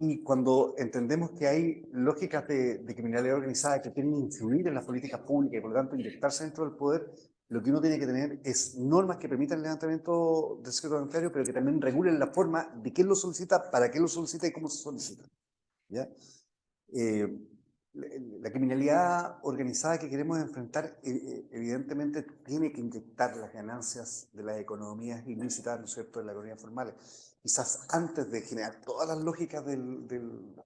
Y cuando entendemos que hay lógicas de criminalidad organizada que quieren influir en las políticas públicas y por lo tanto inyectarse dentro del poder, lo que uno tiene que tener es normas que permitan el levantamiento del secreto bancario, pero que también regulen la forma de quién lo solicita, para qué lo solicita y cómo se solicita. ¿Ya? Eh, la criminalidad organizada que queremos enfrentar, evidentemente, tiene que inyectar las ganancias de las economías ilícitas, ¿no es cierto?, de la economía formal. Quizás antes de generar todas las lógicas de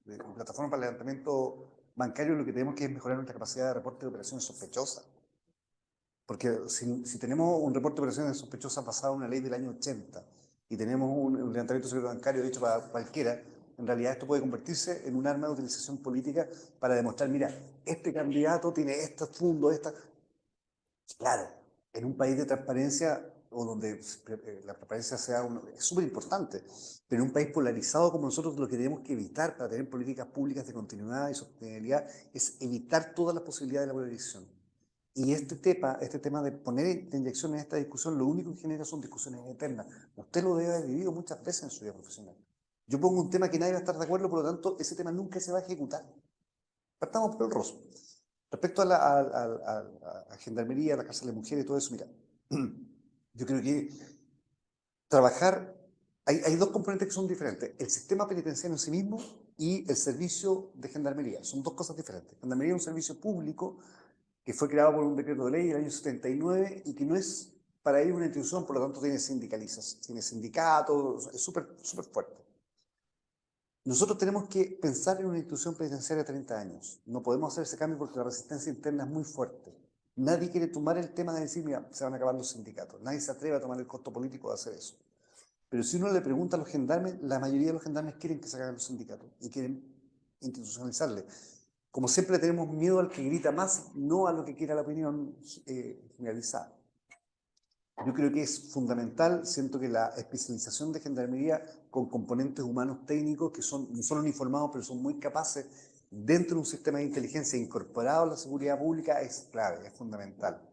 la plataforma para el levantamiento bancario, lo que tenemos que es mejorar nuestra capacidad de reporte de operaciones sospechosas. Porque si tenemos un reporte de operaciones sospechosas basado en una ley del año 80 y tenemos un levantamiento secreto bancario dicho para cualquiera, en realidad esto puede convertirse en un arma de utilización política para demostrar, mira, este candidato tiene estos fondos, esta... Claro, en un país de transparencia o donde la transparencia sea es súper importante, pero en un país polarizado como nosotros lo que tenemos que evitar para tener políticas públicas de continuidad y sostenibilidad es evitar todas las posibilidades de la polarización. Y este tema de poner de inyección en esta discusión, lo único que genera son discusiones eternas. Usted lo debe haber vivido muchas veces en su vida profesional. Yo pongo un tema que nadie va a estar de acuerdo, por lo tanto, ese tema nunca se va a ejecutar. Partamos por el rostro. Respecto a Gendarmería, a la cárcel de mujeres y todo eso, mira, yo creo que trabajar, hay dos componentes que son diferentes. El sistema penitenciario en sí mismo y el servicio de Gendarmería. Son dos cosas diferentes. Gendarmería es un servicio público que fue creado por un decreto de ley en el año 79 y que no es para ello una institución, por lo tanto tiene tiene sindicatos, es súper fuerte. Nosotros tenemos que pensar en una institución penitenciaria de 30 años. No podemos hacer ese cambio porque la resistencia interna es muy fuerte. Nadie quiere tomar el tema de decir, mira, se van a acabar los sindicatos. Nadie se atreve a tomar el costo político de hacer eso. Pero si uno le pregunta a los gendarmes, la mayoría de los gendarmes quieren que se acaben los sindicatos y quieren institucionalizarle. Como siempre tenemos miedo al que grita más, no a lo que quiera la opinión generalizada. Yo creo que es fundamental, siento que la especialización de Gendarmería con componentes humanos técnicos que son no solo uniformados, pero son muy capaces dentro de un sistema de inteligencia incorporado a la seguridad pública es clave, es fundamental.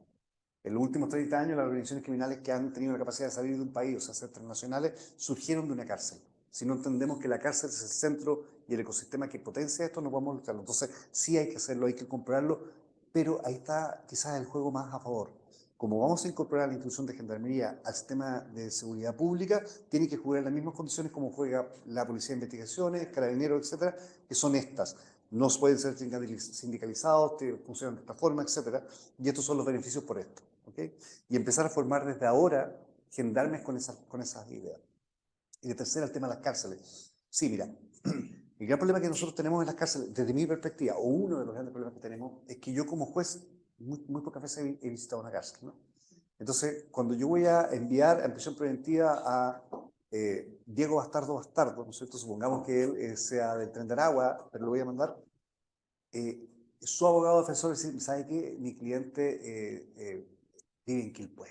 En los últimos 30 años, las organizaciones criminales que han tenido la capacidad de salir de un país, o sea, ser transnacionales, surgieron de una cárcel. Si no entendemos que la cárcel es el centro y el ecosistema que potencia esto, no podemos lucharlo. Entonces, sí hay que hacerlo, hay que comprarlo, pero ahí está quizás el juego más a favor. Como vamos a incorporar la institución de Gendarmería al sistema de seguridad pública, tiene que jugar en las mismas condiciones como juega la Policía de Investigaciones, Carabineros, etcétera, que son estas. No pueden ser sindicalizados, funcionan de esta forma, etcétera. Y estos son los beneficios por esto. ¿Okay? Y empezar a formar desde ahora gendarmes con esas ideas. Y de tercera, el tema de las cárceles. Sí, mira, el gran problema que nosotros tenemos en las cárceles, desde mi perspectiva, o uno de los grandes problemas que tenemos, es que yo como juez muy pocas veces he visitado una cárcel, ¿no? Entonces, cuando yo voy a enviar en prisión preventiva a Diego Bastardo, ¿no es cierto? Supongamos que él sea del Tren de Aragua, pero lo voy a mandar. Su abogado defensor dice, ¿sabe qué? Mi cliente vive en Quilpué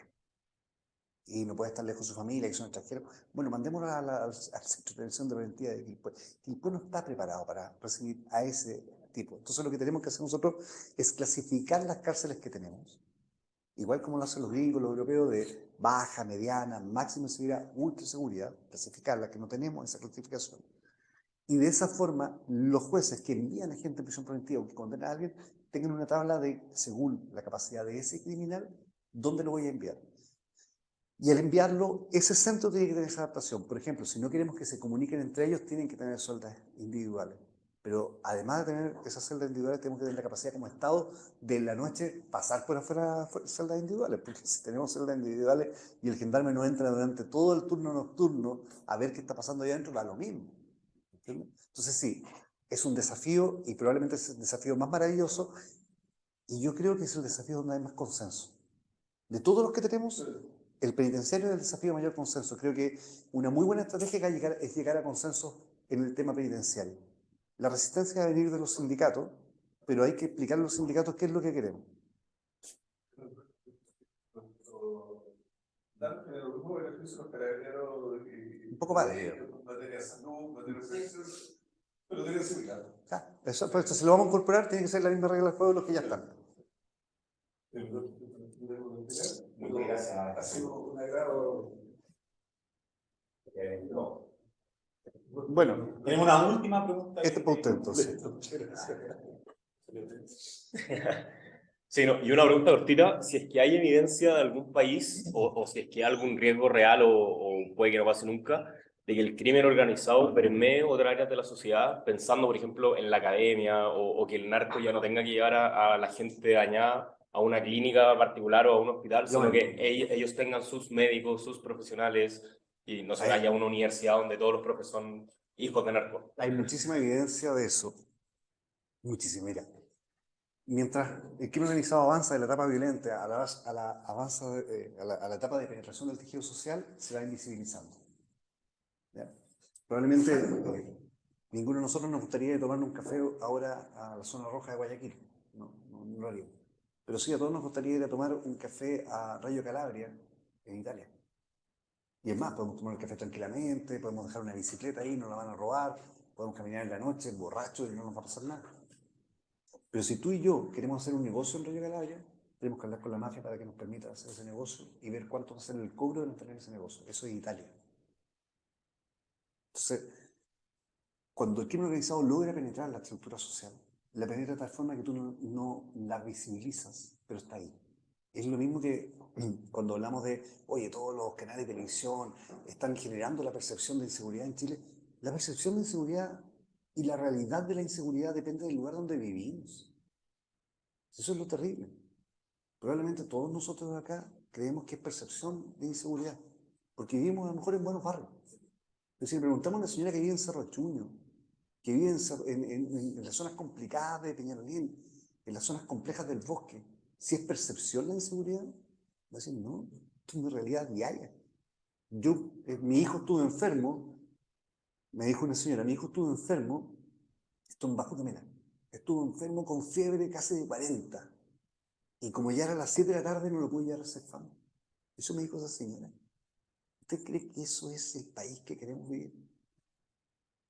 y no puede estar lejos de su familia, que son extranjeros. Bueno, mandémoslo al Centro de Prevención de Preventiva de Quilpué. Quilpué no está preparado para recibir a ese tipo. Entonces, lo que tenemos que hacer nosotros es clasificar las cárceles que tenemos, igual como lo hacen los gringos, los europeos, de baja, mediana, máxima seguridad, ultra seguridad, clasificarla, que no tenemos esa clasificación. Y de esa forma, los jueces que envían a gente en prisión preventiva o que condenan a alguien, tengan una tabla de, según la capacidad de ese criminal, dónde lo voy a enviar. Y al enviarlo, ese centro tiene que tener esa adaptación. Por ejemplo, si no queremos que se comuniquen entre ellos, tienen que tener celdas individuales. Pero además de tener esas celdas individuales, tenemos que tener la capacidad como Estado de la noche pasar por afuera celdas individuales. Porque si tenemos celdas individuales y el gendarme no entra durante todo el turno nocturno a ver qué está pasando allá adentro, da lo mismo. ¿Entiendes? Entonces sí, es un desafío y probablemente es el desafío más maravilloso. Y yo creo que es el desafío donde hay más consenso. De todos los que tenemos, el penitenciario es el desafío de mayor consenso. Creo que una muy buena estrategia es llegar a consenso en el tema penitenciario. La resistencia va a venir de los sindicatos, pero hay que explicar a los sindicatos qué es lo que queremos. Un poco más de materia de salud, materia de sexo, pero tiene que ser claro. Eso, pues, si lo vamos a incorporar, tiene que ser la misma regla del juego de los que ya están. Muchas gracias. Ha sido un agrado. Bueno, Tenemos una última pregunta. este es para usted entonces. Sí, no, y una pregunta cortita, si es que hay evidencia de algún país o si es que hay algún riesgo real o puede que no pase nunca, de que el crimen organizado permee otras áreas de la sociedad, pensando, por ejemplo, en la academia o que el narco ya no tenga que llevar a la gente dañada a una clínica particular o a un hospital, sino Bueno. que ellos tengan sus médicos, sus profesionales y no sé, haya una universidad donde todos los profesores son hijos de narcos. Hay muchísima evidencia de eso. Muchísima, mira. Mientras el crimen organizado avanza de la etapa violenta a la etapa de penetración del tejido social, se va invisibilizando. ¿Ya? Probablemente ninguno de nosotros nos gustaría tomar un café ahora a la zona roja de Guayaquil. No lo haríamos. Pero sí, a todos nos gustaría ir a tomar un café a Reggio Calabria, en Italia. Y es más, podemos tomar el café tranquilamente, podemos dejar una bicicleta ahí, no la van a robar, podemos caminar en la noche borrachos y no nos va a pasar nada. Pero si tú y yo queremos hacer un negocio en Reggio Calabria, tenemos que hablar con la mafia para que nos permita hacer ese negocio y ver cuánto va a ser el cobro de mantener ese negocio. Eso es Italia. Entonces, cuando el crimen organizado logra penetrar la estructura social, la penetra de tal forma que tú no la visibilizas, pero está ahí. Es lo mismo que cuando hablamos de, oye, todos los canales de televisión están generando la percepción de inseguridad en Chile. La percepción de inseguridad y la realidad de la inseguridad depende del lugar donde vivimos. Eso es lo terrible. Probablemente todos nosotros acá creemos que es percepción de inseguridad, porque vivimos a lo mejor en buenos barrios. Es decir, preguntamos a una señora que vive en Cerro Chuño, que vive en las zonas complicadas de Peñalolén, en las zonas complejas del bosque, si es percepción la inseguridad, va a decir, no, esto es una realidad diaria. Mi hijo estuvo enfermo, me dijo una señora, mi hijo estuvo enfermo, esto en Bajo Camela, estuvo enfermo con fiebre casi de 40, y como ya era las 7 de la tarde no lo pude llevar a CEFAM. Eso me dijo esa señora. ¿Usted cree que eso es el país que queremos vivir?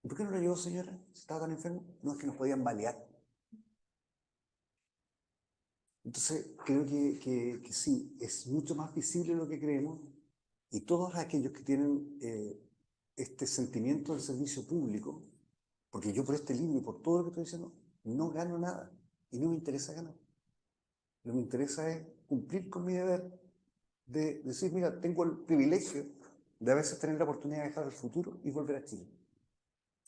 ¿Y por qué no lo llevó, señora? ¿Estaba tan enfermo? No, es que nos podían balear. Entonces, creo que sí, es mucho más visible lo que creemos y todos aquellos que tienen este sentimiento del servicio público, porque yo por este libro y por todo lo que estoy diciendo, no gano nada y no me interesa ganar. Lo que me interesa es cumplir con mi deber de decir, mira, tengo el privilegio de a veces tener la oportunidad de dejar el futuro y volver a Chile.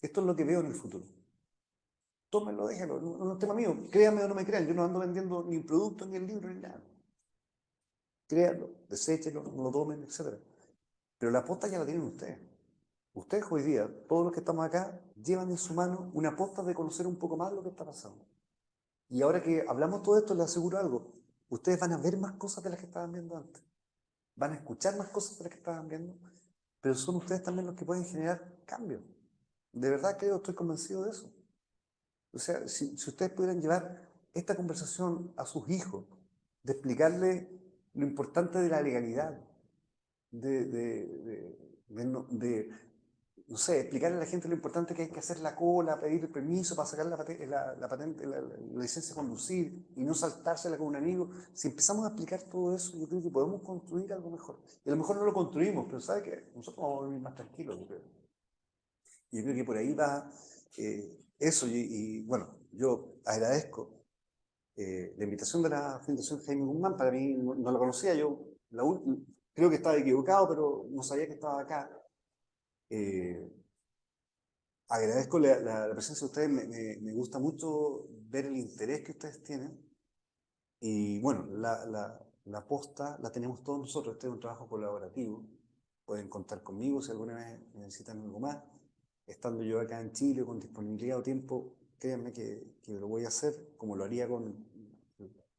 Esto es lo que veo en el futuro. Tómenlo, déjenlo, no es tema mío. Créanme o no me crean, yo no ando vendiendo ni el producto, ni el libro, ni nada. Créanlo, deséchenlo, no lo tomen, etc. Pero la posta ya la tienen ustedes. Ustedes hoy día, todos los que estamos acá, llevan en su mano una posta de conocer un poco más lo que está pasando. Y ahora que hablamos todo esto, les aseguro algo. Ustedes van a ver más cosas de las que estaban viendo antes. Van a escuchar más cosas de las que estaban viendo. Pero son ustedes también los que pueden generar cambios. De verdad creo, estoy convencido de eso. O sea, si ustedes pudieran llevar esta conversación a sus hijos, de explicarles lo importante de la legalidad, no sé, explicarle a la gente lo importante que hay que hacer la cola, pedir el permiso para sacar la patente, la licencia de conducir y no saltársela con un amigo. Si empezamos a explicar todo eso, yo creo que podemos construir algo mejor. Y a lo mejor no lo construimos, pero ¿sabe qué? Nosotros vamos a vivir más tranquilos, yo creo. Y yo creo que por ahí va eso. Y bueno, yo agradezco la invitación de la Fundación Jaime Guzmán. Para mí no la conocía, yo creo que estaba equivocado, pero no sabía que estaba acá. Agradezco la presencia de ustedes, me gusta mucho ver el interés que ustedes tienen. Y bueno, la posta la tenemos todos nosotros, este es un trabajo colaborativo. Pueden contar conmigo si alguna vez necesitan algo más. Estando yo acá en Chile con disponibilidad o tiempo, créanme que lo voy a hacer como lo haría con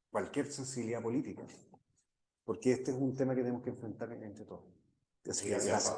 cualquier sensibilidad política. Porque este es un tema que tenemos que enfrentar entre todos. Así que gracias.